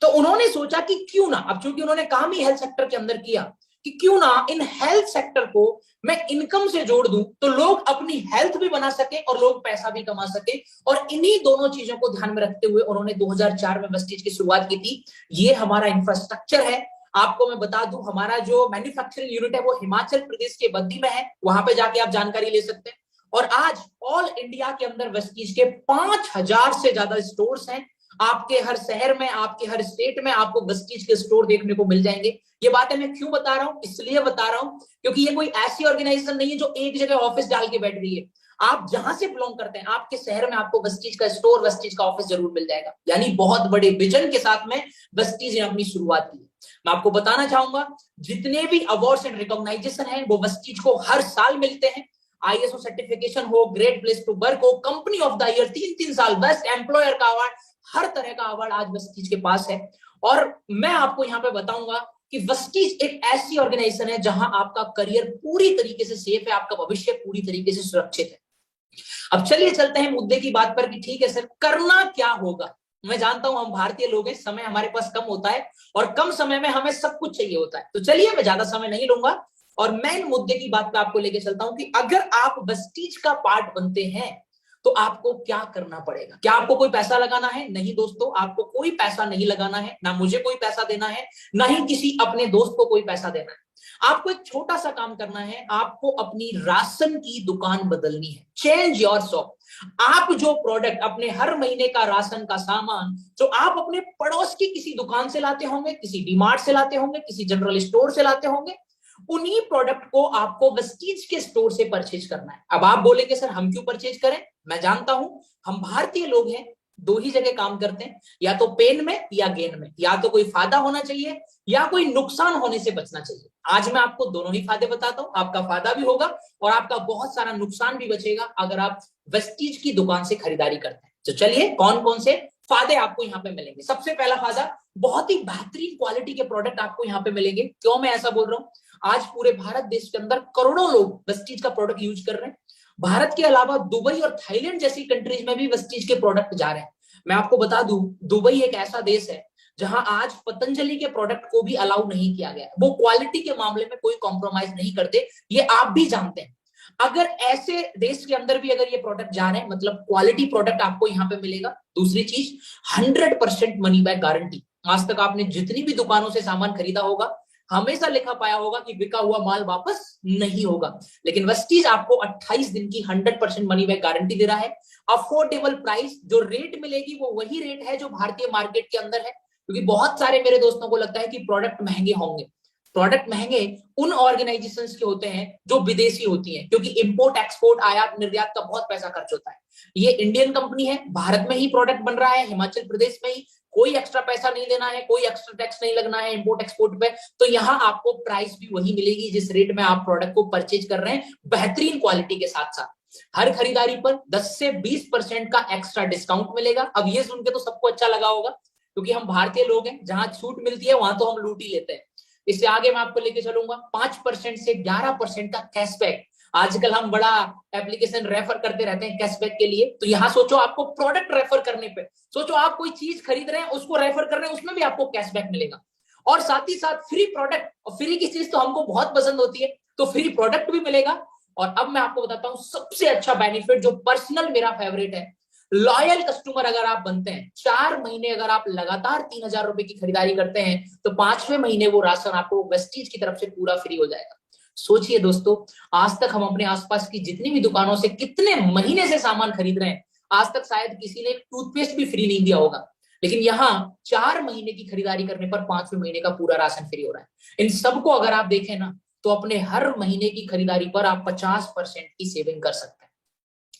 तो उन्होंने सोचा कि क्यों ना, अब चूंकि उन्होंने काम ही हेल्थ सेक्टर के अंदर किया, कि क्यों ना इन हेल्थ सेक्टर को मैं इनकम से जोड़ दूं, तो लोग अपनी हेल्थ भी बना सके और लोग पैसा भी कमा सके। और इन्हीं दोनों चीजों को ध्यान में रखते हुए उन्होंने 2004 में वेस्टीज की शुरुआत की थी। ये हमारा इंफ्रास्ट्रक्चर है। आपको मैं बता दूं, हमारा जो मैन्युफैक्चरिंग यूनिट है वो हिमाचल प्रदेश के बद्दी में है, वहां पे जाके आप जानकारी ले सकते हैं। और आज ऑल इंडिया के अंदर वेस्टीज के 5,000 से ज्यादा स्टोर्स हैं। आपके हर शहर में, आपके हर स्टेट में आपको वेस्टीज के स्टोर देखने को मिल जाएंगे। ये बातें मैं क्यों बता रहा हूं? इसलिए बता रहा हूं क्योंकि ये कोई ऐसी ऑर्गेनाइजेशन नहीं है जो एक जगह ऑफिस डाल के बैठ गई है। आप जहां से बिलोंग करते हैं, आपके शहर में आपको वेस्टीज का स्टोर, वेस्टीज का ऑफिस जरूर मिल जाएगा। यानी बहुत बड़े विजन के साथ में वेस्टीज ने अपनी शुरुआत की। मैं आपको बताना चाहूंगा, जितने भी अवार्ड्स एंड रिकॉग्नाइजेशन है वो वेस्टीज को हर साल मिलते हैं। आईएसओ सर्टिफिकेशन हो, ग्रेट प्लेस टू वर्क हो, कंपनी ऑफ द ईयर 3-3 साल, बेस्ट एम्प्लॉयर का अवार्ड, हर तरह का अवार्ड आज वेस्टीज के पास है। और मैं आपको यहाँ पे बताऊंगा कि वेस्टीज एक ऐसी ऑर्गेनाइजेशन है जहां आपका करियर पूरी तरीके से सेफ है, आपका भविष्य पूरी तरीके से सुरक्षित है। अब चलिए चलते हैं मुद्दे की बात पर कि ठीक है सर, करना क्या होगा। मैं जानता हूं हम भारतीय लोग हैं, समय हमारे पास कम होता है और कम समय में हमें सब कुछ चाहिए होता है। तो चलिए मैं ज्यादा समय नहीं लूंगा और मेन मुद्दे की बात पे आपको लेके चलता हूं कि अगर आप वेस्टीज का पार्ट बनते हैं तो आपको क्या करना पड़ेगा। क्या आपको कोई पैसा लगाना है? नहीं दोस्तों, आपको कोई पैसा नहीं लगाना है, ना मुझे कोई पैसा देना है, ना ही किसी अपने दोस्त को कोई पैसा देना है। आपको एक छोटा सा काम करना है, आपको अपनी राशन की दुकान बदलनी है। Change your shop. आप जो प्रोडक्ट अपने हर महीने का राशन का सामान जो आप अपने पड़ोस की किसी दुकान से लाते होंगे, किसी डीमार्ट से लाते होंगे, किसी जनरल स्टोर से लाते होंगे, उन्हीं प्रोडक्ट को आपको वेस्टीज के स्टोर से परचेज करना है। अब आप बोलेंगे सर हम क्यों परचेज करें? मैं जानता हूं हम भारतीय लोग हैं, दो ही जगह काम करते हैं, या तो पेन में या गेन में। या तो कोई फायदा होना चाहिए या कोई नुकसान होने से बचना चाहिए। आज मैं आपको दोनों ही फायदे बताता हूं। आपका फायदा भी होगा और आपका बहुत सारा नुकसान भी बचेगा अगर आप वेस्टीज की दुकान से खरीदारी करते हैं। तो चलिए कौन कौन से फायदे आपको यहाँ पे मिलेंगे। सबसे पहला फायदा, बहुत ही बेहतरीन क्वालिटी के प्रोडक्ट आपको यहाँ पे मिलेंगे। क्यों मैं ऐसा बोल रहा हूँ? आज पूरे भारत देश के अंदर करोड़ों लोग वेस्टीज का प्रोडक्ट यूज कर रहे हैं। भारत के अलावा दुबई और थाईलैंड जैसी कंट्रीज में भी वेस्टीज के प्रोडक्ट जा रहे हैं। मैं आपको बता दूं, दुबई एक ऐसा देश है जहां आज पतंजलि के प्रोडक्ट को भी अलाउ नहीं किया गया है। वो क्वालिटी के मामले में कोई कॉम्प्रोमाइज नहीं करते, ये आप भी जानते हैं। अगर ऐसे देश के अंदर भी अगर ये प्रोडक्ट जा रहे हैं, मतलब क्वालिटी प्रोडक्ट आपको यहाँ पे मिलेगा। दूसरी चीज, 100% मनी बैक गारंटी। आज तक आपने जितनी भी दुकानों से सामान खरीदा होगा, हमेशा लिखा पाया होगा कि बिका हुआ माल वापस नहीं होगा। लेकिन वेस्टीज आपको 28 दिन की 100% मनी बैक गारंटी दे रहा है। अफोर्डेबल प्राइस, जो रेट मिलेगी वो वही रेट है जो भारतीय मार्केट के अंदर है। क्योंकि बहुत सारे मेरे दोस्तों को लगता है कि प्रोडक्ट महंगे होंगे। प्रोडक्ट महंगे उन ऑर्गेनाइजेशंस के होते हैं जो विदेशी होती हैं, क्योंकि इंपोर्ट एक्सपोर्ट आयात निर्यात का बहुत पैसा खर्च होता है। ये इंडियन कंपनी है, भारत में ही प्रोडक्ट बन रहा है, हिमाचल प्रदेश में ही, कोई एक्स्ट्रा पैसा नहीं देना है, कोई एक्स्ट्रा टैक्स नहीं लगना है इंपोर्ट एक्सपोर्ट पे। तो यहाँ आपको प्राइस भी वही मिलेगी जिस रेट में आप प्रोडक्ट को परचेज कर रहे हैं, बेहतरीन क्वालिटी के साथ साथ। हर खरीदारी पर 10 से 20% का एक्स्ट्रा डिस्काउंट मिलेगा। अब ये सुन के तो सबको अच्छा लगा होगा, क्योंकि हम भारतीय लोग हैं, जहां छूट मिलती है वहां तो हम लूट ही लेते हैं। इससे आगे मैं आपको लेके चलूंगा 5% से 11% का कैशबैक। आजकल हम बड़ा एप्लीकेशन रेफर करते रहते हैं कैशबैक के लिए, तो यहाँ सोचो आपको प्रोडक्ट रेफर करने पे, सोचो आप कोई चीज खरीद रहे हैं उसको रेफर कर रहे हैं, उसमें भी आपको कैशबैक मिलेगा। और साथ ही साथ फ्री प्रोडक्ट, और फ्री की चीज तो हमको बहुत पसंद होती है, तो फ्री प्रोडक्ट भी मिलेगा। और अब मैं आपको बताता हूँ सबसे अच्छा बेनिफिट जो पर्सनल मेरा फेवरेट है। लॉयल कस्टमर अगर आप बनते हैं, 4 महीने अगर आप लगातार 3,000 रुपए की खरीदारी करते हैं, तो 5वें महीने वो राशन आपको वेस्टीज की तरफ से पूरा फ्री हो जाएगा। सोचिए दोस्तों, आज तक हम अपने आसपास की जितनी भी दुकानों से कितने महीने से सामान खरीद रहे हैं, आज तक शायद किसी ने एक टूथपेस्ट भी फ्री नहीं दिया होगा। लेकिन यहाँ 4 महीने की खरीदारी करने पर 5वें महीने का पूरा राशन फ्री हो रहा है। इन सबको अगर आप देखें ना, तो अपने हर महीने की खरीदारी पर आप 50% की सेविंग कर सकते हैं।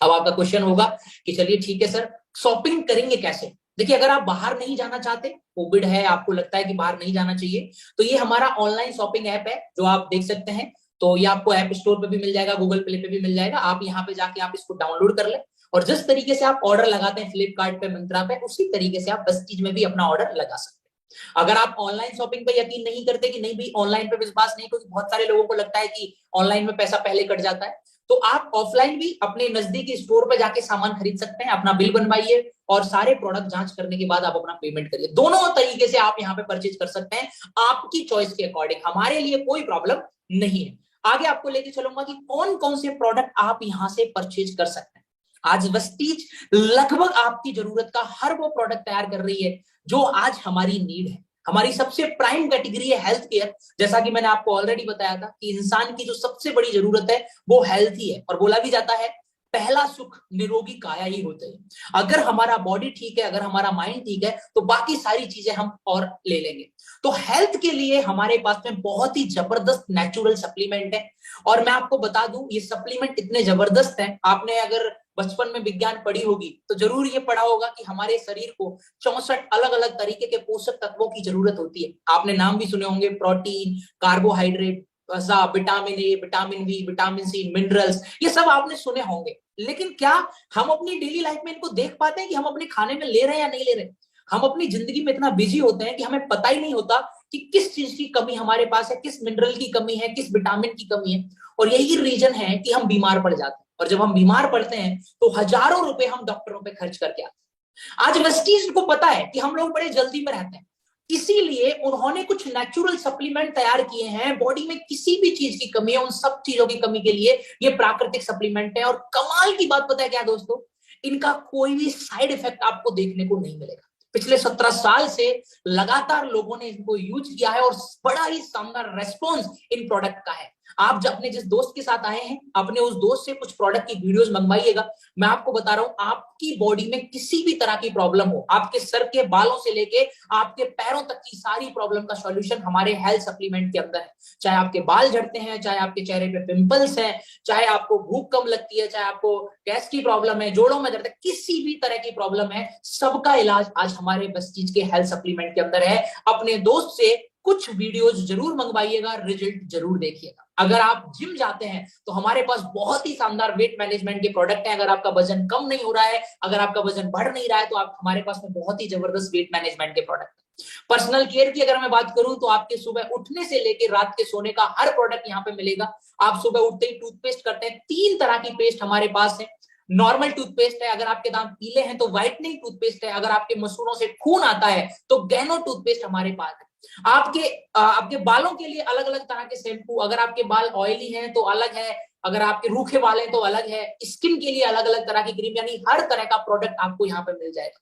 अब आपका क्वेश्चन होगा कि चलिए ठीक है सर, शॉपिंग करेंगे कैसे? देखिए, अगर आप बाहर नहीं जाना चाहते, कोविड है, आपको लगता है कि बाहर नहीं जाना चाहिए, तो ये हमारा ऑनलाइन शॉपिंग ऐप है जो आप देख सकते हैं। तो ये आपको ऐप स्टोर पे भी मिल जाएगा, गूगल प्ले पे भी मिल जाएगा। आप यहाँ पे जाके आप इसको डाउनलोड कर ले, और जिस तरीके से आप ऑर्डर लगाते हैं फ्लिपकार्ट पे, मिंत्रा पे, उसी तरीके से आप वेस्टीज में भी अपना ऑर्डर लगा सकते हैं। अगर आप ऑनलाइन शॉपिंग पे यकीन नहीं करते कि नहीं भाई ऑनलाइन पे विश्वास नहीं, क्योंकि बहुत सारे लोगों को लगता है कि ऑनलाइन में पैसा पहले कट जाता है, तो तो आप ऑफलाइन भी अपने नजदीकी स्टोर पे जाके सामान खरीद सकते हैं, अपना बिल बनवाइए और सारे प्रोडक्ट जांच करने के बाद आप अपना पेमेंट करिए। दोनों तरीके से आप यहाँ पे परचेज कर सकते हैं आपकी चॉइस के अकॉर्डिंग, हमारे लिए कोई प्रॉब्लम नहीं है। आगे आपको लेके चलूंगा कि कौन कौन से प्रोडक्ट आप यहां से परचेज कर सकते हैं। आज वेस्टीज लगभग आपकी जरूरत का हर वो प्रोडक्ट तैयार कर रही है जो आज हमारी नीड है। हमारी सबसे प्राइम कैटेगरी है हेल्थ केयर। जैसा कि मैंने आपको ऑलरेडी बताया था कि इंसान की जो सबसे बड़ी जरूरत है वो हेल्थ ही है, और बोला भी जाता है पहला सुख निरोगी काया ही होते हैं। अगर हमारा बॉडी ठीक है, अगर हमारा माइंड ठीक है, तो बाकी सारी चीजें हम और ले लेंगे। तो हेल्थ के लिए हमारे पास में बहुत ही जबरदस्त नेचुरल सप्लीमेंट है, और मैं आपको बता दूं ये सप्लीमेंट इतने जबरदस्त हैं, आपने अगर बचपन में विज्ञान पढ़ी होगी तो जरूर ये पढ़ा होगा कि हमारे शरीर को 64 अलग अलग तरीके के पोषक तत्वों की जरूरत होती है। आपने नाम भी सुने होंगे, प्रोटीन, कार्बोहाइड्रेट, वसा, vitamin A, vitamin B, vitamin C, minerals, ये सब आपने सुने होंगे। लेकिन क्या हम अपनी डेली लाइफ में इनको देख पाते हैं कि हम अपने खाने में ले रहे हैं या नहीं ले रहे? हम अपनी जिंदगी में इतना बिजी होते हैं कि हमें पता ही नहीं होता कि किस चीज की कमी हमारे पास है, किस मिनरल की कमी है, किस विटामिन की कमी है, और यही रीजन है कि हम बीमार पड़ जाते हैं। और जब हम बीमार पड़ते हैं तो हजारों रुपए हम डॉक्टरों पे खर्च करके आते हैं। आज वेस्टीज को पता है कि हम लोग बड़े जल्दी में रहते हैं, इसीलिए उन्होंने कुछ नेचुरल सप्लीमेंट तैयार किए हैं। बॉडी में किसी भी चीज की कमी है, उन सब चीजों की कमी के लिए ये प्राकृतिक सप्लीमेंट है। और कमाल की बात पता है क्या दोस्तों, इनका कोई भी साइड इफेक्ट आपको देखने को नहीं मिलेगा। पिछले 17 साल से लगातार लोगों ने इनको यूज किया है और बड़ा ही शानदार रेस्पॉन्स इन प्रोडक्ट का है। आप जब अपने जिस दोस्त के साथ आए हैं, अपने उस दोस्त से कुछ प्रोडक्ट की वीडियोस मंगवाइएगा। मैं आपको बता रहा हूं, आपकी बॉडी में किसी भी तरह की प्रॉब्लम हो, आपके सर के बालों से लेके आपके पैरों तक की सारी प्रॉब्लम का सॉल्यूशन हमारे हेल्थ सप्लीमेंट के अंदर है। चाहे आपके बाल झड़ते हैं, चाहे आपके चेहरे पे पिंपल्स हैं, चाहे आपको भूख कम लगती है, चाहे आपको गैस की प्रॉब्लम है, जोड़ों में दर्द है, किसी भी तरह की प्रॉब्लम है, सबका इलाज आज हमारे वेस्टीज के हेल्थ सप्लीमेंट के अंदर है। अपने दोस्त से कुछ वीडियोस जरूर मंगवाइएगा, रिजल्ट जरूर देखिएगा। अगर आप जिम जाते हैं तो हमारे पास बहुत ही शानदार वेट मैनेजमेंट के प्रोडक्ट हैं। अगर आपका वजन कम नहीं हो रहा है, अगर आपका वजन बढ़ नहीं रहा है, तो आप हमारे पास में बहुत ही जबरदस्त वेट मैनेजमेंट के प्रोडक्ट। पर्सनल केयर की अगर मैं बात करूं तो आपके सुबह उठने से लेकर रात के सोने का हर प्रोडक्ट यहाँ पे मिलेगा। आप सुबह उठते ही टूथपेस्ट करते हैं, 3 तरह की पेस्ट हमारे पास है। नॉर्मल टूथपेस्ट है, अगर आपके दांत पीले हैं तो व्हाइटनिंग टूथपेस्ट है, अगर आपके मसूड़ों से खून आता है तो गैनो टूथपेस्ट हमारे पास है। आपके बालों के लिए अलग अलग तरह के शैम्पू, अगर आपके बाल ऑयली हैं तो अलग है, अगर आपके रूखे बाल हैं तो अलग है। स्किन के लिए अलग अलग तरह की क्रीम, यानी हर तरह का प्रोडक्ट आपको यहाँ पे मिल जाएगा।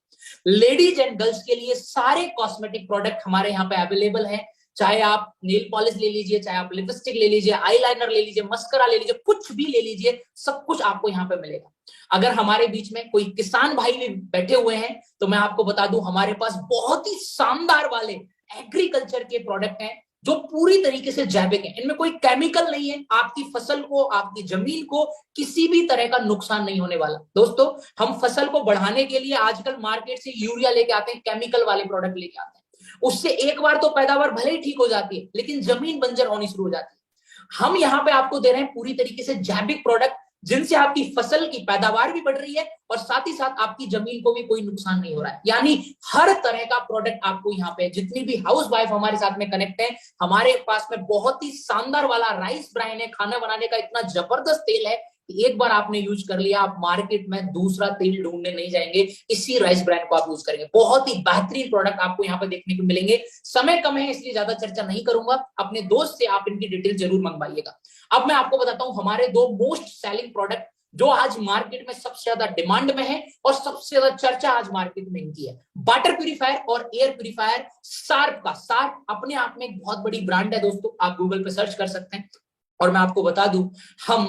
लेडीज एंड गर्ल्स के लिए सारे कॉस्मेटिक प्रोडक्ट हमारे यहाँ पे अवेलेबल है। चाहे आप नेल पॉलिश ले लीजिए, चाहे आप लिपस्टिक ले लीजिए, आईलाइनर ले लीजिए, मस्करा ले लीजिए, कुछ भी ले लीजिए, सब कुछ आपको यहाँ पे मिलेगा। अगर हमारे बीच में कोई किसान भाई भी बैठे हुए हैं तो मैं आपको बता दूं, हमारे पास बहुत ही शानदार वाले एग्रीकल्चर के प्रोडक्ट हैं जो पूरी तरीके से जैविक हैं। इनमें कोई केमिकल नहीं है, आपकी फसल को, आपकी जमीन को किसी भी तरह का नुकसान नहीं होने वाला। दोस्तों, हम फसल को बढ़ाने के लिए आजकल मार्केट से यूरिया लेके आते हैं, केमिकल वाले प्रोडक्ट लेके आते हैं। उससे एक बार तो पैदावार भले ही ठीक हो जाती है, लेकिन जमीन बंजर होनी शुरू हो जाती है। हम यहाँ पे आपको दे रहे हैं पूरी तरीके से जैविक प्रोडक्ट, जिनसे आपकी फसल की पैदावार भी बढ़ रही है और साथ ही साथ आपकी जमीन को भी कोई नुकसान नहीं हो रहा है। यानी हर तरह का प्रोडक्ट आपको यहाँ पे, जितनी भी हाउस वाइफ हमारे साथ में कनेक्ट है, हमारे पास में बहुत ही शानदार वाला राइस ब्राइन है। खाना बनाने का इतना जबरदस्त तेल है, एक बार आपने यूज कर लिया, आप मार्केट में दूसरा तेल ढूंढने नहीं जाएंगे, इसी राइस ब्रांड को आप यूज करेंगे। बहुत ही बेहतरीन प्रोडक्ट आपको यहाँ पे देखने को मिलेंगे। समय कम है इसलिए ज्यादा चर्चा नहीं करूंगा, अपने दोस्त से आप इनकी डिटेल जरूर मंगवाइएगा। अब मैं आपको बताता हूं हमारे 2 मोस्ट सेलिंग प्रोडक्ट जो आज मार्केट में सबसे ज्यादा डिमांड में है और सबसे ज्यादा चर्चा आज मार्केट में इनकी है। वाटर प्यूरिफायर और एयर प्यूरिफायर शार्प का। शार्प अपने आप में एक बहुत बड़ी ब्रांड है दोस्तों, आप गूगल पे सर्च कर सकते हैं। और मैं आपको बता दूं, हम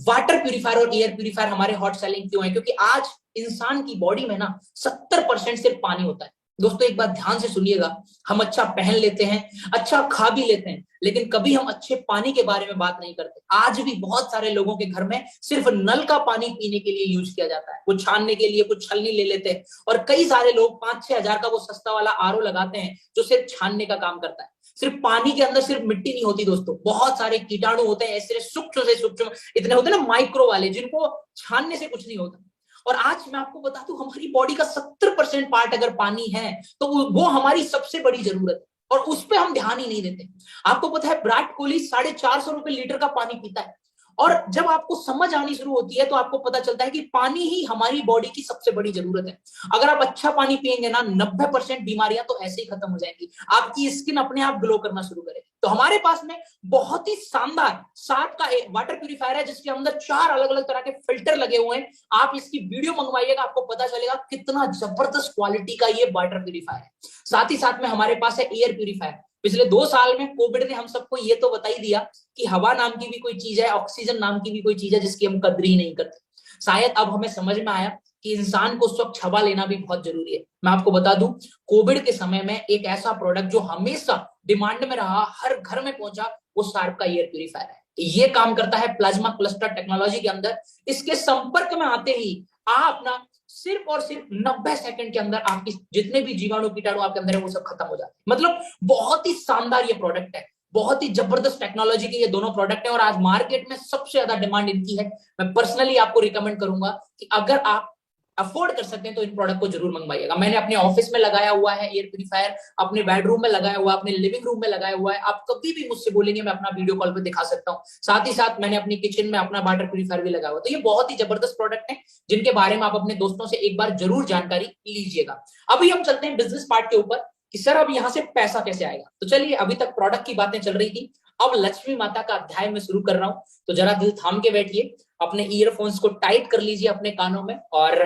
वाटर प्यूरिफायर और एयर प्यूरिफायर हमारे हॉट सेलिंग क्यों है, क्योंकि आज इंसान की बॉडी में ना 70% सिर्फ पानी होता है। दोस्तों एक बात ध्यान से सुनिएगा, हम अच्छा पहन लेते हैं, अच्छा खा भी लेते हैं, लेकिन कभी हम अच्छे पानी के बारे में बात नहीं करते। आज भी बहुत सारे लोगों के घर में सिर्फ नल का पानी पीने के लिए यूज किया जाता है। कुछ छानने के लिए कुछ छलनी ले लेते हैं, और कई सारे लोग 5-6 हजार का वो सस्ता वाला आरओ लगाते हैं जो सिर्फ छानने का काम करता है। सिर्फ पानी के अंदर सिर्फ मिट्टी नहीं होती दोस्तों, बहुत सारे कीटाणु होते हैं, ऐसे सूक्ष्म से सूक्ष्म, इतने होते हैं ना माइक्रो वाले, जिनको छानने से कुछ नहीं होता। और आज मैं आपको बता दूं, हमारी बॉडी का 70% पार्ट अगर पानी है तो वो हमारी सबसे बड़ी जरूरत है, और उस पर हम ध्यान ही नहीं देते। आपको पता है विराट कोहली 450 रुपए लीटर का पानी पीता है, और जब आपको समझ आनी शुरू होती है तो आपको पता चलता है कि पानी ही हमारी बॉडी की सबसे बड़ी जरूरत है। अगर आप अच्छा पानी पिएंगे ना, 90% बीमारियां तो ऐसे ही खत्म हो जाएंगी, आपकी स्किन अपने आप ग्लो करना शुरू करेगी। तो हमारे पास में बहुत ही शानदार 7 का एक वाटर प्यूरिफायर है जिसके अंदर 4 अलग अलग तरह के फिल्टर लगे हुए हैं। आप इसकी वीडियो मंगवाइएगा, आपको पता चलेगा कितना जबरदस्त क्वालिटी का ये वाटर प्यूरिफायर है। साथ ही साथ में हमारे पास है एयर प्यूरिफायर। पिछले 2 साल में कोविड ने हम सबको ये तो बता ही दिया कि हवा नाम की भी कोई चीज है, ऑक्सीजन नाम की भी कोई चीज है जिसकी हम कद्र ही नहीं करते। शायद अब हमें समझ में आया कि इंसान को स्वच्छ हवा लेना भी बहुत जरूरी है। मैं आपको बता दूं, कोविड के समय में एक ऐसा प्रोडक्ट जो हमेशा डिमांड में रहा, हर घर में पहुंचा, वो शार्प का एयर प्यूरिफायर है। ये काम करता है प्लाज्मा क्लस्टर टेक्नोलॉजी के अंदर। इसके संपर्क में आते ही आप अपना सिर्फ और सिर्फ 90 सेकंड के अंदर आपकी जितने भी जीवाणु कीटाणु आपके अंदर है वो सब खत्म हो जाते हैं। मतलब बहुत ही शानदार ये प्रोडक्ट है, बहुत ही जबरदस्त टेक्नोलॉजी के ये दोनों प्रोडक्ट है और आज मार्केट में सबसे ज्यादा डिमांड इनकी है। मैं पर्सनली आपको रिकमेंड करूंगा कि अगर आप अफोर्ड कर सकते हैं तो इन प्रोडक्ट को जरूर मंगवाइएगा। मैंने अपने ऑफिस में लगाया हुआ है एयर प्यूरिफायर, अपने बेडरूम में लगाया हुआ, अपने लिविंग रूम में लगाया हुआ है। आप कभी भी मुझसे बोलेंगे मैं अपना वीडियो कॉल पे दिखा सकता हूँ। साथ ही साथ मैंने अपनी किचन में अपना वाटर प्यूरिफायर भी लगाया हुआ। तो ये बहुत ही जबरदस्त प्रोडक्ट है जिनके बारे में आप अपने दोस्तों से एक बार जरूर जानकारी लीजिएगा। अभी हम चलते हैं बिजनेस पार्ट के ऊपर कि सर अब यहाँ से पैसा कैसे आएगा। तो चलिए, अभी तक प्रोडक्ट की बातें चल रही थी, अब लक्ष्मी माता का अध्याय में शुरू कर रहा हूं। तो जरा दिल थाम के बैठिए, अपने ईयरफोन्स को टाइट कर लीजिए अपने कानों में और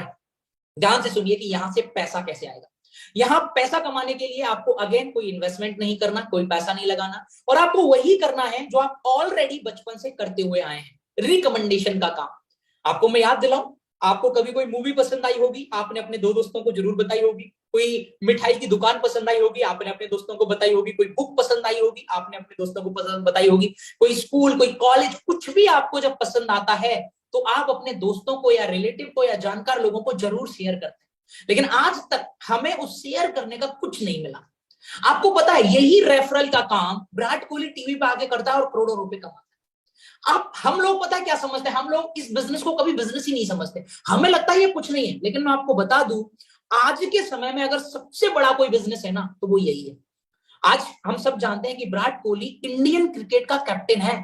ध्यान से सुनिए कि यहां से पैसा कैसे आएगा। यहां पैसा कमाने के लिए आपको अगेन कोई इन्वेस्टमेंट नहीं करना, कोई पैसा नहीं लगाना, और आपको वही करना है जो आप ऑलरेडी बचपन से करते हुए आए हैं, रिकमेंडेशन का काम। आपको मैं याद दिलाऊं, आपको कभी कोई मूवी पसंद आई होगी, आपने अपने 2 दोस्तों को जरूर बताई होगी। कोई मिठाई की दुकान पसंद आई होगी, आपने अपने दोस्तों को बताई होगी। कोई बुक पसंद आई होगी, आपने अपने दोस्तों को पसंद बताई होगी। कोई स्कूल, कोई कॉलेज, कुछ भी आपको जब पसंद आता है तो आप अपने दोस्तों को या रिलेटिव को या जानकार लोगों को जरूर शेयर करते हैं। लेकिन आज तक हमें उस शेयर करने का कुछ नहीं मिला। आपको पता है यही रेफरल का काम विराट कोहली टीवी पे आके करता है और करोड़ों रुपए कमाता है। आप हम लोग पता है क्या समझते हैं, हम लोग इस बिजनेस को कभी बिजनेस ही नहीं समझते। हमें लगता है ये कुछ नहीं है, लेकिन मैं आपको बता दूं, आज के समय में अगर सबसे बड़ा कोई बिजनेस है ना तो वो यही है। आज हम सब जानते हैं कि विराट कोहली इंडियन क्रिकेट का कैप्टन है।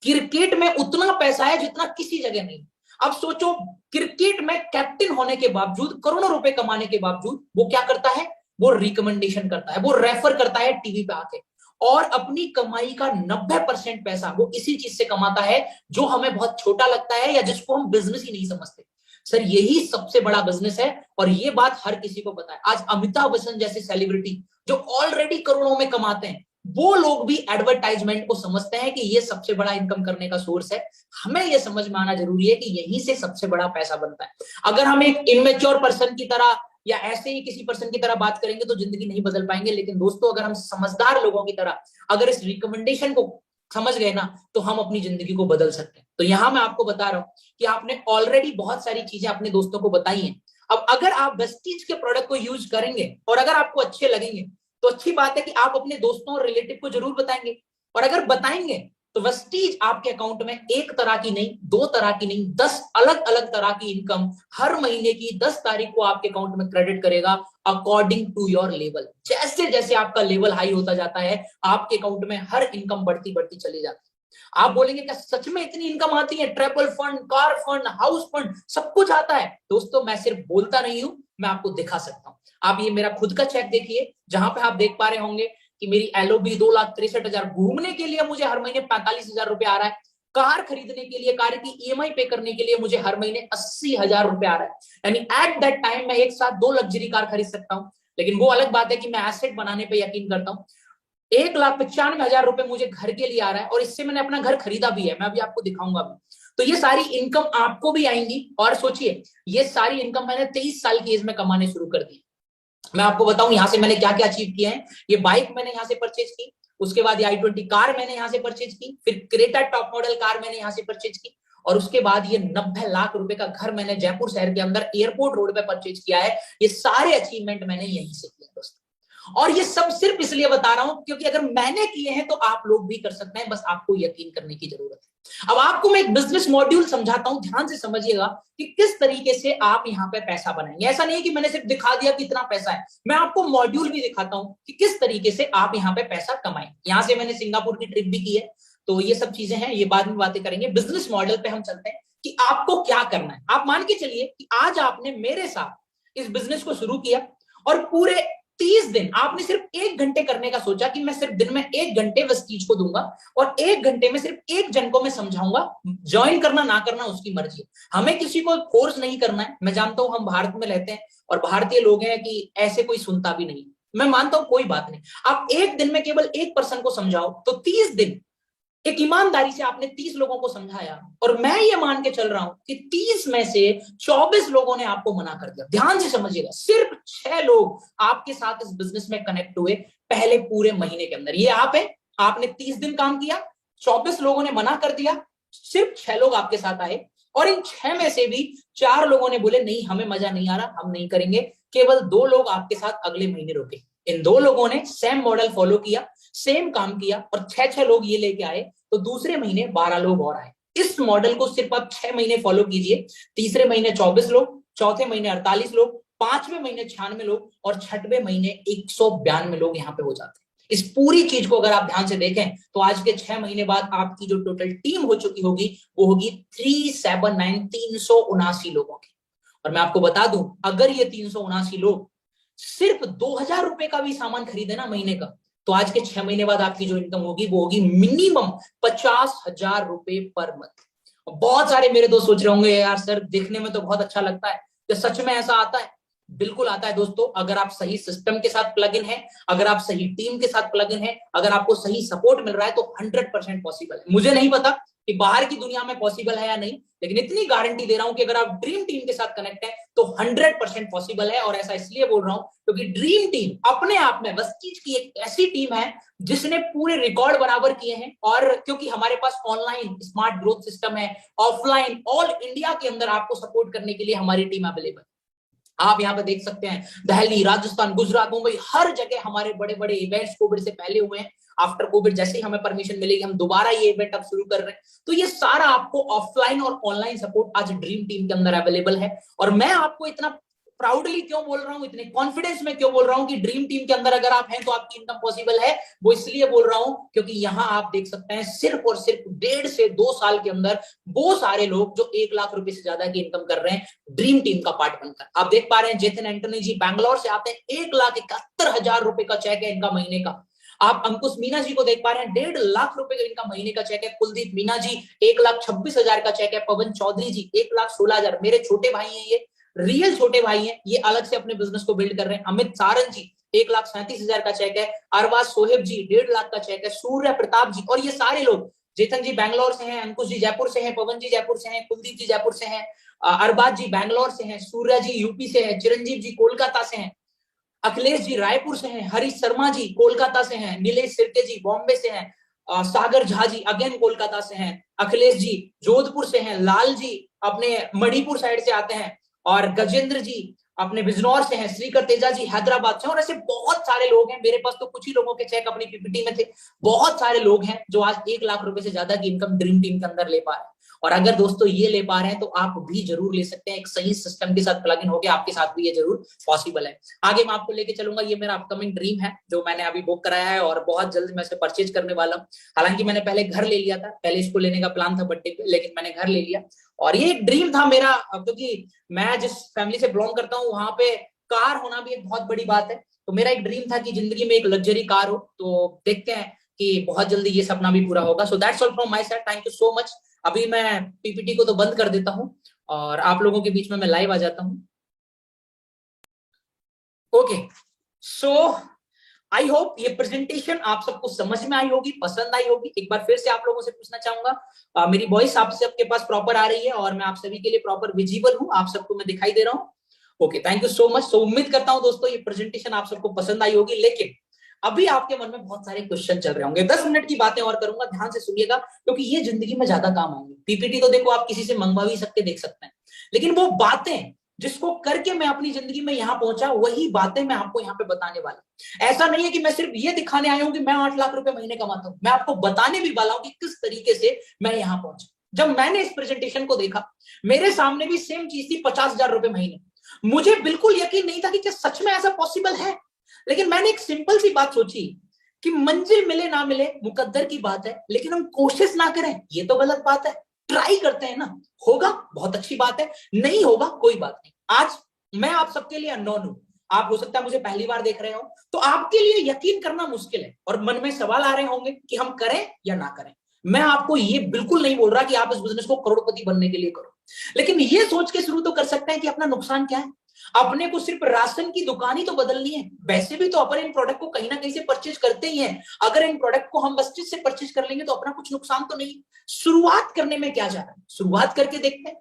क्रिकेट में उतना पैसा है जितना किसी जगह नहीं। अब सोचो, क्रिकेट में कैप्टन होने के बावजूद, करोड़ों रुपए कमाने के बावजूद वो क्या करता है, वो रिकमेंडेशन करता है, वो रेफर करता है टीवी पे आके, और अपनी कमाई का 90% पैसा वो इसी चीज से कमाता है जो हमें बहुत छोटा लगता है या जिसको हम बिजनेस ही नहीं समझते। सर यही सबसे बड़ा बिजनेस है और ये बात हर किसी को पता है। आज अमिताभ बच्चन जैसे सेलिब्रिटी जो ऑलरेडी करोड़ों में कमाते हैं, वो लोग भी एडवर्टाइजमेंट को समझते हैं कि ये सबसे बड़ा इनकम करने का सोर्स है। हमें ये समझ में आना जरूरी है कि यहीं से सबसे बड़ा पैसा बनता है। अगर हम एक इमेच्योर पर्सन की तरह या ऐसे ही किसी पर्सन की तरह बात करेंगे तो जिंदगी नहीं बदल पाएंगे। लेकिन दोस्तों, अगर हम समझदार लोगों की तरह अगर इस रिकमेंडेशन को समझ गए ना तो हम अपनी जिंदगी को बदल सकते हैं। तो यहां मैं आपको बता रहा हूं कि आपने ऑलरेडी बहुत सारी चीजें अपने दोस्तों को बताई हैं। अब अगर आप वेस्टीज के प्रोडक्ट को यूज करेंगे और अगर आपको अच्छे लगेंगे तो अच्छी बात है कि आप अपने दोस्तों और रिलेटिव को जरूर बताएंगे। और अगर बताएंगे तो वेस्टीज आपके अकाउंट में एक तरह की नहीं, 2 तरह की नहीं, 10 अलग अलग तरह की इनकम हर महीने की 10 तारीख को आपके अकाउंट में क्रेडिट करेगा अकॉर्डिंग टू योर लेवल। जैसे जैसे आपका लेवल हाई होता जाता है आपके अकाउंट में हर इनकम बढ़ती बढ़ती चली जाती है। आप बोलेंगे क्या सच में इतनी इनकम आती है? Travel fund, car fund, house fund, सब कुछ आता है। दोस्तों, मैं सिर्फ बोलता नहीं हूं, मैं आपको दिखा सकता हूं। आप ये मेरा खुद का चेक देखिए, जहां पे आप देख पा रहे होंगे कि मेरी एलओबी 2,63,000, घूमने के लिए मुझे हर महीने 45,000 रुपए आ रहा है। कार खरीदने के लिए, कार की ईएमआई पे करने के लिए मुझे हर महीने 80,000 रुपए आ रहा है। यानी एट दैट टाइम मैं एक साथ 2 लग्जरी कार खरीद सकता हूँ। लेकिन वो अलग बात है कि मैं एसेट बनाने पे यकीन करता हूँ। 1,95,000 रुपए मुझे घर के लिए आ रहा है और इससे मैंने अपना घर खरीदा भी है, मैं अभी आपको दिखाऊंगा भी। तो ये सारी इनकम आपको भी आएंगी। और सोचिए, ये सारी इनकम मैंने 23 साल की एज में कमाने शुरू कर दी। मैं आपको बताऊं यहां से मैंने क्या क्या अचीव किया है। ये बाइक मैंने यहां से परचेज की, उसके बाद ये i20 कार मैंने यहां से परचेज की, फिर क्रेटा टॉप मॉडल कार मैंने यहां से परचेज की, और उसके बाद ये 90 लाख रुपए का घर मैंने जयपुर शहर के अंदर एयरपोर्ट रोड पे परचेज किया है। ये सारे अचीवमेंट मैंने यहीं से किए दोस्तों। और ये सब सिर्फ इसलिए बता रहा हूं क्योंकि अगर मैंने किए हैं तो आप लोग भी कर सकते हैं, बस आपको यकीन करने की जरूरत है। अब आपको मैं एक बिजनेस मॉड्यूल समझाता हूं, ध्यान से समझिएगा कि किस तरीके से आप यहाँ पे पैसा बनाएंगे। ऐसा नहीं है कि मैंने सिर्फ दिखा दिया कि इतना पैसा है, मैं आपको मॉड्यूल भी दिखाता हूं कि किस तरीके से आप यहाँ पे पैसा कमाएं। यहां से मैंने सिंगापुर की ट्रिप भी की है, तो ये सब चीजें हैं, ये बाद में बातें करेंगे। बिजनेस मॉडल पे हम चलते हैं कि आपको क्या करना है। आप मान के चलिए कि आज आपने मेरे साथ इस बिजनेस को शुरू किया और पूरे 30 दिन आपने सिर्फ 1 घंटे करने का सोचा कि मैं सिर्फ दिन में 1 घंटे इस चीज को दूंगा और 1 घंटे में सिर्फ एक जन को मैं समझाऊंगा। ज्वाइन करना ना करना उसकी मर्जी है, हमें किसी को फोर्स नहीं करना है। मैं जानता हूं हम भारत में रहते हैं और भारतीय लोग हैं कि ऐसे कोई सुनता भी नहीं। मैं मानता हूं कोई बात नहीं, आप एक दिन में केवल एक पर्सन को समझाओ तो 30 दिन एक ईमानदारी से आपने 30 लोगों को समझाया और मैं ये मान के चल रहा हूं कि 30 में से 24 लोगों ने आपको मना कर दिया। ध्यान से समझिएगा, सिर्फ 6 लोग आपके साथ इस बिजनेस में कनेक्ट हुए पहले पूरे महीने के अंदर। ये आप है, आपने 30 दिन काम किया, 24 लोगों ने मना कर दिया, सिर्फ 6 लोग आपके साथ आए और इन 6 में से भी 4 लोगों ने बोले नहीं हमें मजा नहीं आ रहा, हम नहीं करेंगे। केवल 2 लोग आपके साथ अगले महीने रुके। इन 2 लोगों ने सेम मॉडल फॉलो किया, सेम काम किया और 6 लोग ये लेके आए, तो दूसरे महीने 12 लोग और आए। इस मॉडल को सिर्फ आप 6 महीने फॉलो कीजिए। तीसरे महीने 24 लोग, चौथे महीने 48 लोग, 5वें महीने 96 लोग और 6वें महीने 192 लोग यहाँ पे हो जाते हैं। इस पूरी चीज को अगर आप ध्यान से देखें तो आज के 6 महीने बाद आपकी जो टोटल टीम हो चुकी होगी वो होगी 379 लोगों की। और मैं आपको बता दूं, अगर ये 379 लोग सिर्फ 2000 रुपए का भी सामान खरीदे ना महीने का, तो आज के 6 महीने बाद आपकी जो इनकम होगी वो होगी मिनिमम 50,000 रुपए पर मंथ। बहुत सारे मेरे दोस्त सोच रहे होंगे यार सर देखने में तो बहुत अच्छा लगता है, तो सच में ऐसा आता है? बिल्कुल आता है दोस्तों। अगर आप सही सिस्टम के साथ प्लग इन है, अगर आप सही टीम के साथ प्लग इन है, अगर आपको सही सपोर्ट मिल रहा है तो 100% पॉसिबल है। मुझे नहीं पता कि बाहर की दुनिया में पॉसिबल है या नहीं, लेकिन इतनी गारंटी दे रहा हूं कि अगर आप ड्रीम टीम के साथ कनेक्ट है तो 100% पॉसिबल है। और ऐसा इसलिए बोल रहा हूं क्योंकि ड्रीम टीम अपने आप में बस चीज की एक ऐसी टीम है जिसने पूरे रिकॉर्ड बराबर किए हैं। और क्योंकि हमारे पास ऑनलाइन स्मार्ट ग्रोथ सिस्टम है, ऑफलाइन ऑल इंडिया के अंदर आपको सपोर्ट करने के लिए हमारी टीम अवेलेबल। आप यहाँ पे देख सकते हैं दिल्ली, राजस्थान, गुजरात, मुंबई, हर जगह हमारे बड़े बड़े इवेंट्स कोविड से पहले हुए हैं। आफ्टर कोविड जैसे ही हमें परमिशन मिलेगी हम दोबारा ये इवेंट अब शुरू कर रहे हैं। तो ये सारा आपको ऑफलाइन और ऑनलाइन सपोर्ट आज ड्रीम टीम के अंदर अवेलेबल है। और मैं आपको इतना प्राउडली क्यों बोल रहा हूं, इतने कॉन्फिडेंस में क्यों बोल रहा हूं कि ड्रीम टीम के अंदर अगर आप हैं तो आपकी इनकम पॉसिबल है, वो इसलिए बोल रहा हूं क्योंकि यहां आप देख सकते हैं सिर्फ और सिर्फ 1.5 से 2 साल के अंदर वो सारे लोग जो 1 लाख रुपए से ज्यादा की इनकम कर रहे हैं ड्रीम टीम का पार्ट बनकर। आप देख पा रहे हैं जेथन एंटोनी जी बैंगलोर से आते हैं, 1,71,000 रुपए का चेक है इनका महीने का। आप अंकुश मीना जी को देख पा रहे हैं, 1.5 लाख रुपए का इनका महीने का चेक है। कुलदीप मीना जी 1,26,000 का चेक है। पवन चौधरी जी 1,16,000, मेरे छोटे भाई हैं, ये रियल छोटे भाई हैं, ये अलग से अपने बिजनेस को बिल्ड कर रहे हैं। अमित सारंग जी 1,37,000 का चेक है। अरबाज सोहेब जी 1.5 लाख का चेक है। सूर्य प्रताप जी, और ये सारे लोग, जेतन जी बैंगलोर से हैं, अंकुश जी जयपुर से हैं, पवन जी जयपुर से हैं, कुलदीप जी जयपुर से हैं, अरबाज जी बैंगलोर से हैं, सूर्य जी यूपी से हैं, चिरंजीव जी कोलकाता से हैं, अखिलेश जी रायपुर से हैं, हरीश शर्मा जी कोलकाता से हैं, नीलेश सिरके जी बॉम्बे से हैं, सागर झा जी अगेन कोलकाता से हैं, अखिलेश जी जोधपुर से हैं, लाल जी अपने मणिपुर साइड से आते हैं, और गजेंद्र जी अपने बिजनौर से हैं, श्रीकर तेजा जी हैदराबाद से। और ऐसे बहुत सारे लोग हैं, मेरे पास तो कुछ ही लोगों के चेक अपनी पीपीटी में थे। बहुत सारे लोग हैं जो आज 1 लाख रुपए से ज्यादा की इनकम ड्रीम टीम के अंदर ले पा रहे हैं। और अगर दोस्तों ये ले पा रहे हैं तो आप भी जरूर ले सकते हैं। एक सही सिस्टम के साथ प्लग इन होकर आपके साथ भी ये जरूर पॉसिबल है। आगे मैं आपको लेके चलूंगा, ये मेरा अपकमिंग ड्रीम है जो मैंने अभी बुक कराया है और बहुत जल्द मैं इसे परचेज करने वाला हूँ। हालांकि मैंने पहले घर ले लिया था, पहले इसको लेने का प्लान था बर्थडे पे, लेकिन मैंने घर ले लिया। और ये एक ड्रीम था मेरा क्योंकि मैं जिस फैमिली से बिलोंग करता हूँ वहां पे कार होना भी एक बहुत बड़ी बात है। तो मेरा एक ड्रीम था कि जिंदगी में एक लग्जरी कार हो। तो देखते हैं कि बहुत जल्दी ये सपना भी पूरा होगा। So that's all from my side, thank you so much. अभी मैं पीपीटी को तो बंद कर देता हूं और आप लोगों के बीच में मैं लाइव आ जाता हूं। ओके, सो आई होप ये प्रेजेंटेशन आप सबको समझ में आई होगी, पसंद आई होगी। एक बार फिर से आप लोगों से पूछना चाहूंगा, मेरी वॉइस आप सबके पास प्रॉपर आ रही है और मैं आप सभी के लिए प्रॉपर विजिबल हूं, आप सबको मैं दिखाई दे रहा हूं? Okay, thank you so much. So उम्मीद करता हूं दोस्तों ये प्रेजेंटेशन आप सबको पसंद आई होगी। लेकिन अभी आपके मन में बहुत सारे क्वेश्चन चल रहे होंगे। 10 मिनट की बातें और करूंगा, ध्यान से सुनिएगा क्योंकि ये जिंदगी में ज्यादा काम आएंगे। पीपीटी तो देखो आप किसी से मंगवा भी सकते, देख सकते हैं, लेकिन वो बातें जिसको करके मैं अपनी जिंदगी में यहां पहुंचा, वही बातें मैं आपको यहाँ पे बताने वाला। ऐसा नहीं है कि मैं सिर्फ ये दिखाने आया हूं कि मैं 8 लाख रुपए महीने कमाता हूं, मैं आपको बताने भी वाला हूं कि किस तरीके से मैं यहां पहुंचा। जब मैंने इस प्रेजेंटेशन को देखा, मेरे सामने भी सेम चीज थी, 50,000 रुपए महीने। मुझे बिल्कुल यकीन नहीं था कि क्या सच में ऐसा पॉसिबल है। लेकिन मैंने एक सिंपल सी बात सोची कि मंजिल मिले ना मिले मुकद्दर की बात है, लेकिन हम कोशिश ना करें ये तो गलत बात है। ट्राई करते हैं ना, होगा बहुत अच्छी बात है, नहीं होगा कोई बात नहीं। आज मैं आप सबके लिए अननोन हूं, आप हो सकता है मुझे पहली बार देख रहे हो, तो आपके लिए यकीन करना मुश्किल है और मन में सवाल आ रहे होंगे कि हम करें या ना करें। मैं आपको ये बिल्कुल नहीं बोल रहा कि आप इस बिजनेस को करोड़पति बनने के लिए करो, लेकिन ये सोच के शुरू तो कर सकते हैं कि अपना नुकसान क्या है। अपने को सिर्फ राशन की दुकान ही तो बदलनी है, वैसे भी तो अपन इन प्रोडक्ट को कहीं ना कहीं से परचेज करते ही हैं। अगर इन प्रोडक्ट को हम वेस्टेज से परचेज कर लेंगे तो अपना कुछ नुकसान तो नहीं। शुरुआत करने में क्या जा रहा है, शुरुआत करके देखते हैं।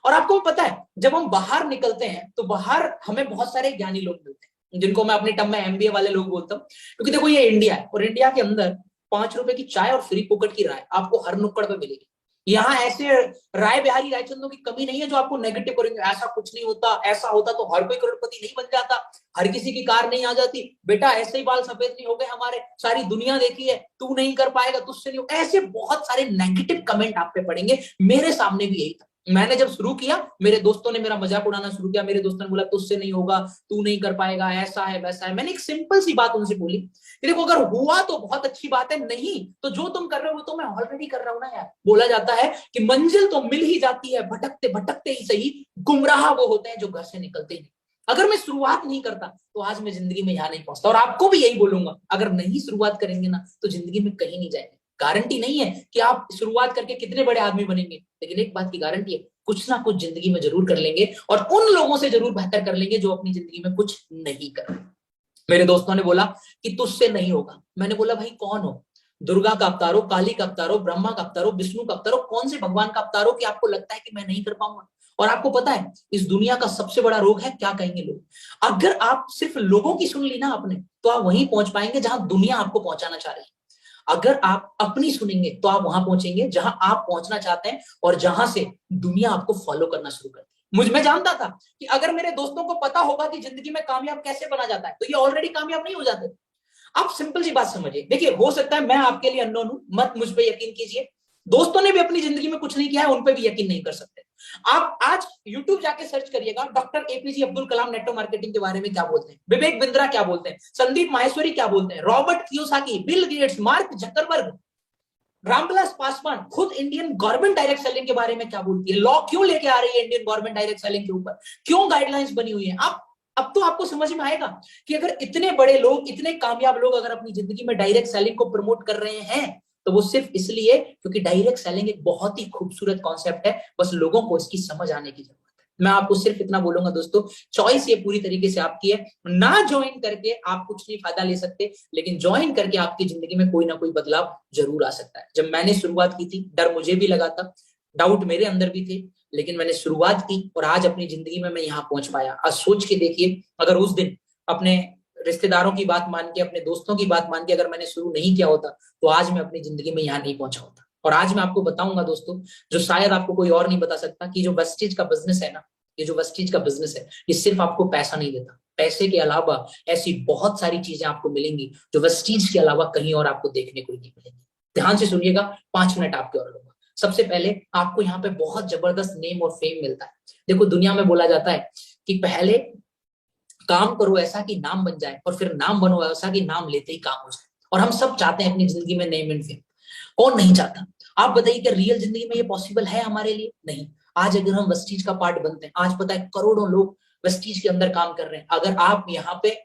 और आपको पता है जब हम बाहर निकलते हैं तो बाहर हमें बहुत सारे ज्ञानी लोग मिलते हैं, जिनको मैं अपने टर्म में एमबीए वाले लोग बोलता हूँ। क्योंकि देखो ये इंडिया है और इंडिया के अंदर 5 रुपए की चाय और फ्री पोकट की राय आपको हर नुक्कड़ पे मिलेगी। यहाँ ऐसे राय बिहारी रायचंदों की कमी नहीं है जो आपको नेगेटिव करेंगे, ऐसा कुछ नहीं होता, ऐसा होता तो हर कोई करोड़पति नहीं बन जाता, हर किसी की कार नहीं आ जाती, बेटा ऐसे ही बाल सफेद नहीं हो गए हमारे, सारी दुनिया देखी है, तू नहीं कर पाएगा, तुझसे नहीं हो। ऐसे बहुत सारे नेगेटिव कमेंट आप पे पड़ेंगे। मेरे सामने भी यही था। मैंने जब शुरू किया मेरे दोस्तों ने मेरा मजाक उड़ाना शुरू किया, मेरे दोस्तों ने बोला तुझसे नहीं होगा, तू नहीं कर पाएगा, ऐसा है वैसा है। मैंने एक सिंपल सी बात उनसे बोली कि देखो अगर हुआ तो बहुत अच्छी बात है, नहीं तो जो तुम कर रहे हो वो तो मैं ऑलरेडी कर रहा हूं ना यार। बोला जाता है कि मंजिल तो मिल ही जाती है, भटकते भटकते ही सही, गुमराह वो होते हैं जो घर से निकलते ही नहीं। अगर मैं शुरुआत नहीं करता तो आज मैं जिंदगी में यहां नहीं पहुंचता। और आपको भी यही बोलूंगा, अगर नहीं शुरुआत करेंगे ना तो जिंदगी में कहीं नहीं जाएंगे। गारंटी नहीं है कि आप शुरुआत करके कितने बड़े आदमी बनेंगे, लेकिन एक बात की गारंटी है, कुछ ना कुछ जिंदगी में जरूर कर लेंगे और उन लोगों से जरूर बेहतर कर लेंगे जो अपनी जिंदगी में कुछ नहीं कर रहे। मेरे दोस्तों ने बोला कि तुझसे नहीं होगा। मैंने बोला भाई कौन हो, दुर्गा का अवतार हो, काली का अवतार हो, ब्रह्मा का अवतार हो, विष्णु का अवतार हो, कौन से भगवान का अवतार हो कि आपको लगता है कि मैं नहीं कर पाऊंगा। और आपको पता है इस दुनिया का सबसे बड़ा रोग है, क्या कहेंगे लोग। अगर आप सिर्फ लोगों की सुन ली ना अपने, तो आप वहीं पहुंच पाएंगे जहां दुनिया आपको पहुंचाना चाह रही है। अगर आप अपनी सुनेंगे तो आप वहां पहुंचेंगे जहां आप पहुंचना चाहते हैं और जहां से दुनिया आपको फॉलो करना शुरू करती है। मुझ में जानता था कि अगर मेरे दोस्तों को पता होगा कि जिंदगी में कामयाब कैसे बना जाता है तो ये ऑलरेडी कामयाब नहीं हो जाते। आप सिंपल सी बात समझिए, देखिए हो सकता है मैं आपके लिए अननोन हूं, मत मुझ पे यकीन कीजिए। दोस्तों ने भी अपनी जिंदगी में कुछ नहीं किया है, उन पे भी यकीन नहीं कर सकते। आप आज YouTube जाके सर्च करिएगा, doctor APJ Abdul Kalam network marketing के बारे में क्या बोलते हैं, विवेक बिंद्रा क्या बोलते हैं, संदीप माहेश्वरी क्या बोलते हैं, Robert Kiyosaki, Bill Gates, mark Zuckerberg, Ramvilas Paswan खुद इंडियन गवर्नमेंट डायरेक्ट सेलिंग के बारे में क्या बोलती है, लॉ क्यों लेके आ रही है इंडियन गवर्नमेंट डायरेक्ट सेलिंग के ऊपर, क्यों गाइडलाइंस बनी हुई है। आप अब तो आपको समझ में आएगा कि अगर इतने बड़े लोग, इतने कामयाब लोग अगर अपनी जिंदगी में डायरेक्ट सेलिंग को प्रमोट कर रहे हैं तो वो सिर्फ इसलिए क्योंकि डायरेक्ट सेलिंग एक बहुत ही खूबसूरत कॉन्सेप्ट है, बस लोगों को इसकी समझ आने की जरूरत है। मैं आपको सिर्फ इतना बोलूंगा दोस्तों, चॉइस ये पूरी तरीके से आपकी है। ना ज्वाइन करके आप कुछ नहीं फायदा ले सकते, लेकिन ज्वाइन करके आपकी जिंदगी में कोई ना कोई बदलाव जरूर आ सकता है। जब मैंने शुरुआत की थी डर मुझे भी लगा था, डाउट मेरे अंदर भी थे, लेकिन मैंने शुरुआत की और आज अपनी जिंदगी में मैं यहाँ पहुंच पाया। आज सोच के देखिए, अगर उस दिन अपने रिश्तेदारों की बात मान के, अपने दोस्तों की बात मान के अगर मैंने शुरू नहीं किया होता तो आज मैं अपनी जिंदगी में यहाँ नहीं पहुंचा होता। और आज मैं आपको बताऊंगा दोस्तों, जो शायद आपको कोई और नहीं बता सकता, कि जो वेस्टेज का बिजनेस है ना, ये जो वेस्टेज का बिजनेस है, ये सिर्फ आपको पैसा नहीं देता, पैसे के अलावा ऐसी बहुत सारी चीजें आपको मिलेंगी जो वेस्टेज के अलावा कहीं और आपको देखने को नहीं मिलेंगी। ध्यान से सुनिएगा, 5 मिनट आपके और लूंगा। सबसे पहले आपको यहाँ पे बहुत जबरदस्त नेम और फेम मिलता है। देखो दुनिया में बोला जाता है कि पहले काम करो ऐसा कि नाम बन जाए और फिर नाम बनो ऐसा कि नाम लेते ही काम हो जाए। और हम सब चाहते हैं अपनी जिंदगी में नेम एंड फेम, कौन नहीं चाहता। आप बताइए कि रियल जिंदगी में ये पॉसिबल है हमारे लिए? नहीं। आज अगर हम वेस्टीज का पार्ट बनते हैं, आज पता है करोड़ों लोग वेस्टीज के अंदर काम कर रहे हैं। अगर आप यहाँ पे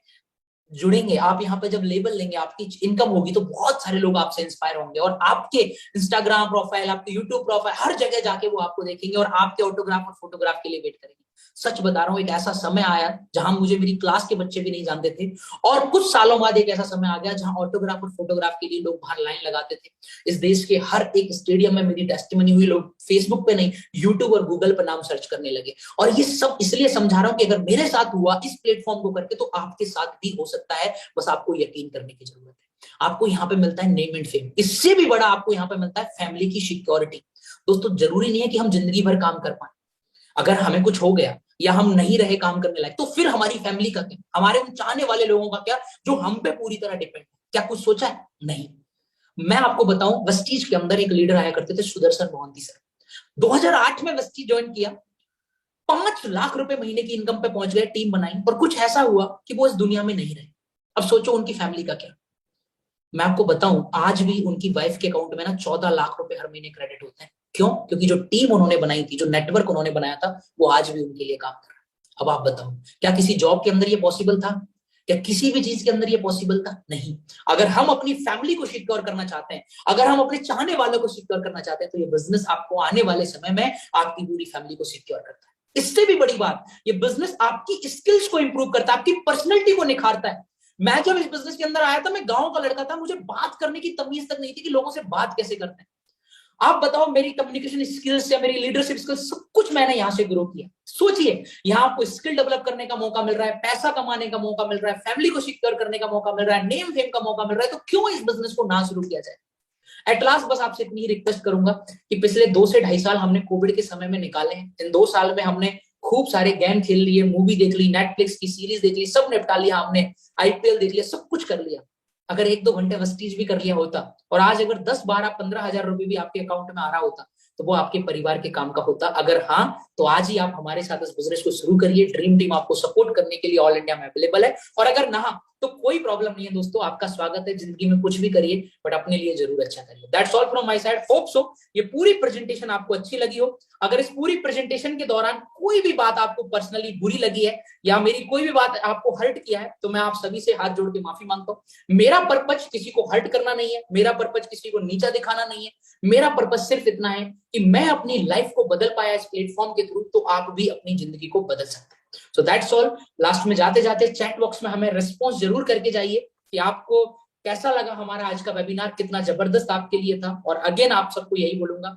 जुड़ेंगे, आप यहाँ पे जब लेबल लेंगे, आपकी इनकम होगी तो बहुत सारे लोग आपसे इंस्पायर होंगे और आपके इंस्टाग्राम प्रोफाइल, आपके यूट्यूब प्रोफाइल, हर जगह जाके वो आपको देखेंगे और आपके ऑटोग्राफ और फोटोग्राफ के लिए वेट करेंगे। सच बता रहा हूँ, एक ऐसा समय आया जहां मुझे मेरी क्लास के बच्चे भी नहीं जानते थे और कुछ सालों बाद एक ऐसा समय आ गया जहां ऑटोग्राफ और फोटोग्राफ के लिए लोग बाहर लाइन लगाते थे। इस देश के हर एक स्टेडियम में मेरी टेस्टिमनी हुई, लोग फेसबुक पे नहीं यूट्यूब और गूगल पर नाम सर्च करने लगे। और ये सब इसलिए समझा रहा हूं कि अगर मेरे साथ हुआ इस प्लेटफॉर्म को करके तो आपके साथ भी हो सकता है, बस आपको यकीन करने की जरूरत है। आपको यहाँ पे मिलता है नेम एंड फेम, इससे भी बड़ा आपको यहाँ पे मिलता है फैमिली की सिक्योरिटी। दोस्तों जरूरी नहीं है कि हम जिंदगी भर काम कर पाए, अगर हमें कुछ हो गया या हम नहीं रहे काम करने लायक तो फिर हमारी फैमिली का क्या, हमारे उन चाहने वाले लोगों का क्या जो हम पे पूरी तरह डिपेंड है? क्या कुछ सोचा है? नहीं। मैं आपको बताऊं, वेस्टीज के अंदर एक लीडर आया करते थे, सुदर्शन मोहंती सर। 2008 में वेस्टीज ज्वाइन किया, 5 लाख रुपए महीने की इनकम पे पहुंच गए, टीम बनाई और कुछ ऐसा हुआ कि वो इस दुनिया में नहीं रहे। अब सोचो उनकी फैमिली का क्या। मैं आपको बताऊं, आज भी उनकी वाइफ के अकाउंट में ना 14 लाख रुपए हर महीने क्रेडिट होते हैं। क्यों? क्योंकि जो टीम उन्होंने बनाई थी, जो नेटवर्क उन्होंने बनाया था, वो आज भी उनके लिए काम कर रहा है। अब आप बताओ, क्या किसी जॉब के अंदर ये पॉसिबल था? क्या किसी भी चीज के अंदर ये पॉसिबल था? नहीं। अगर हम अपनी फैमिली को सिक्योर करना चाहते हैं, अगर हम अपने चाहने वालों को सिक्योर करना चाहते हैं, तो ये बिजनेस आपको आने वाले समय में आपकी पूरी फैमिली को सिक्योर करता है। इससे भी बड़ी बात, ये बिजनेस आपकी स्किल्स को इंप्रूव करता है, आपकी पर्सनैलिटी को निखारता है। मैं जब इस बिजनेस के अंदर आया था, मैं गांव का लड़का था, मुझे बात करने की तमीज तक नहीं थी कि लोगों से बात कैसे करते हैं। आप बताओ, मेरी कम्युनिकेशन स्किल्स या मेरी लीडरशिप स्किल्स सब कुछ मैंने यहां से ग्रो किया। सोचिए, यहाँ आपको स्किल डेवलप करने का मौका मिल रहा है, पैसा कमाने का मौका मिल रहा है, फैमिली को सिक्योर करने का मौका मिल रहा है, नेम फेम का मौका मिल रहा है, तो क्यों इस बिजनेस को ना शुरू किया जाए। एट लास्ट बस आपसे इतनी ही रिक्वेस्ट करूंगा कि पिछले 2 से 2.5 साल हमने कोविड के समय में निकाले हैं। इन 2 साल में हमने खूब सारे गेम खेल लिए, मूवी देख ली, नेटफ्लिक्स की सीरीज देख ली, सब निपटा लिया हमने, आईपीएल देख लिया, सब कुछ कर लिया। अगर 1-2 घंटे वस्तीज भी कर लिया होता, और आज अगर 10, 12, 15 हजार रुपए भी आपके अकाउंट में आ रहा होता, तो वो आपके परिवार के काम का होता। अगर हाँ, तो आज ही आप हमारे साथ इस बिजनेस को शुरू करिए। ड्रीम टीम आपको सपोर्ट करने के लिए ऑल इंडिया में अवेलेबल है। और अगर ना, तो कोई प्रॉब्लम नहीं है दोस्तों, आपका स्वागत है। जिंदगी में कुछ भी करिए, बट अपने लिए जरूर अच्छा करिए। That's all from my side. Hope so ये पूरी प्रेजेंटेशन आपको अच्छी लगी हो। अगर इस पूरी प्रेजेंटेशन के दौरान कोई भी बात आपको पर्सनली बुरी लगी है, या मेरी कोई भी बात आपको हर्ट किया है, तो मैं आप सभी से हाथ जोड़ के माफी मांगता हूँ। मेरा पर्पज किसी को हर्ट करना नहीं है, मेरा पर्पज किसी को नीचा दिखाना नहीं है। मेरा पर्पज सिर्फ इतना है कि मैं अपनी लाइफ को बदल पाया इस प्लेटफॉर्म के थ्रू, तो आप भी अपनी जिंदगी को बदल सकते हैं। So that's all. लास्ट में जाते जाते चैट बॉक्स में हमें रिस्पॉन्स जरूर करके जाइए कि आपको कैसा लगा हमारा आज का वेबिनार, कितना जबरदस्त आपके लिए था। और अगेन आप सबको यही बोलूंगा,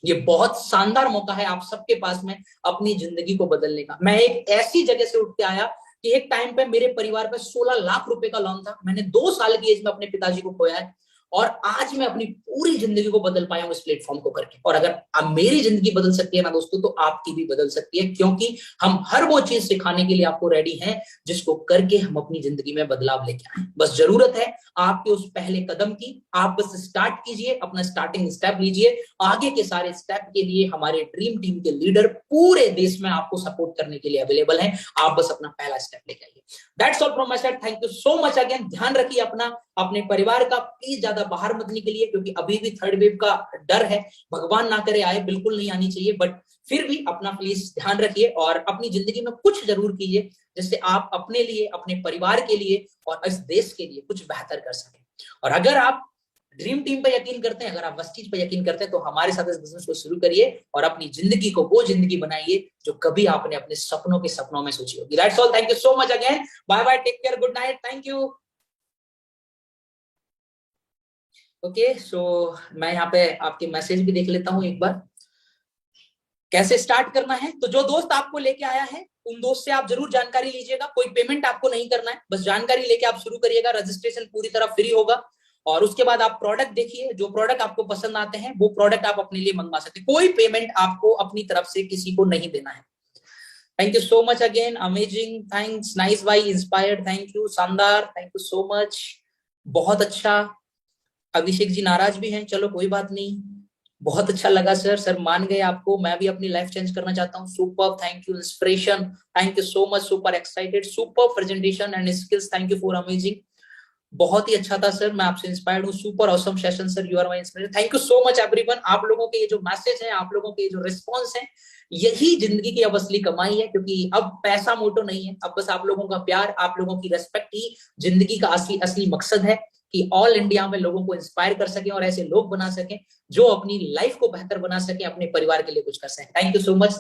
ये बहुत शानदार मौका है आप सबके पास में अपनी जिंदगी को बदलने का। मैं एक ऐसी जगह से उठ के आया कि एक टाइम पे मेरे परिवार पे 16 लाख रुपए का लोन था। मैंने 2 साल की एज में अपने पिताजी को खोया है, और आज मैं अपनी पूरी जिंदगी को बदल पाया हूं इस प्लेटफॉर्म को करके। और अगर अब मेरी जिंदगी बदल सकती है ना दोस्तों, तो आपकी भी बदल सकती है, क्योंकि हम हर वो चीज सिखाने के लिए आपको रेडी हैं जिसको करके हम अपनी जिंदगी में बदलाव लेके आए। बस जरूरत है आपके उस पहले कदम की। आप बस स्टार्ट कीजिए, अपना स्टार्टिंग स्टेप लीजिए। आगे के सारे स्टेप के लिए हमारे ड्रीम टीम के लीडर पूरे देश में आपको सपोर्ट करने के लिए अवेलेबल हैं। आप बस अपना पहला स्टेप लेके आइए। That's all from my side. Thank you so much again. ध्यान रखिए अपना, अपने परिवार का। प्लीज ज्यादा बाहर मत निकलिए, क्योंकि अभी भी थर्ड वेव का डर है। भगवान ना करे आए, बिल्कुल नहीं आनी चाहिए, बट फिर भी अपना प्लीज ध्यान रखिए और अपनी जिंदगी में कुछ जरूर कीजिए, जिससे आप अपने लिए, अपने परिवार के लिए और इस देश के लिए कुछ बेहतर कर सकें। और अगर आप ड्रीम टीम पे यकीन करते हैं, अगर आप वस्तीज पे यकीन करते हैं, तो हमारे साथ इस बिजनेस को शुरू करिए और अपनी जिंदगी को वो जिंदगी बनाइए जो कभी आपने अपने सपनों के सपनों में सोची होगी। That's all. Thank you so much again. Bye bye, take care, good night, thank you. Okay, so मैं यहाँ पे आपके मैसेज भी देख लेता हूँ एक बार। कैसे स्टार्ट करना है, तो जो दोस्त आपको लेके आया है उन दोस्त से आप जरूर जानकारी लीजिएगा। कोई पेमेंट आपको नहीं करना है, बस जानकारी लेके आप शुरू करिएगा। रजिस्ट्रेशन पूरी तरह फ्री होगा, और उसके बाद आप प्रोडक्ट देखिए। जो प्रोडक्ट आपको पसंद आते हैं वो प्रोडक्ट आप अपने लिए मंगवा सकते हैं। कोई पेमेंट आपको अपनी तरफ से किसी को नहीं देना है। Thank you so much again. Amazing, thanks, nice by, inspired, thank you, शानदार, थैंक यू सो मच, बहुत अच्छा। अभिषेक जी नाराज भी हैं, चलो कोई बात नहीं। बहुत अच्छा लगा सर, सर मान गए आपको। मैं भी अपनी लाइफ चेंज करना चाहता हूँ। Super, thank you, inspiration, thank you so much, super excited, super presentation and skills, thank you for amazing. बहुत ही अच्छा था सर, मैं आपसे इंस्पायर्ड हूँ। Super awesome session sir, you are my inspiration. Thank you so much everyone. आप लोगों के ये जो मैसेज है, आप लोगों के ये जो रिस्पॉन्स है, यही जिंदगी की अब असली कमाई है। क्योंकि अब पैसा मोटो नहीं है, अब बस आप लोगों का प्यार, आप लोगों की रेस्पेक्ट ही जिंदगी का असली असली मकसद है, कि ऑल इंडिया में लोगों को इंस्पायर कर सके और ऐसे लोग बना सके जो अपनी लाइफ को बेहतर बना सके, अपने परिवार के लिए कुछ कर सके। Thank you so much.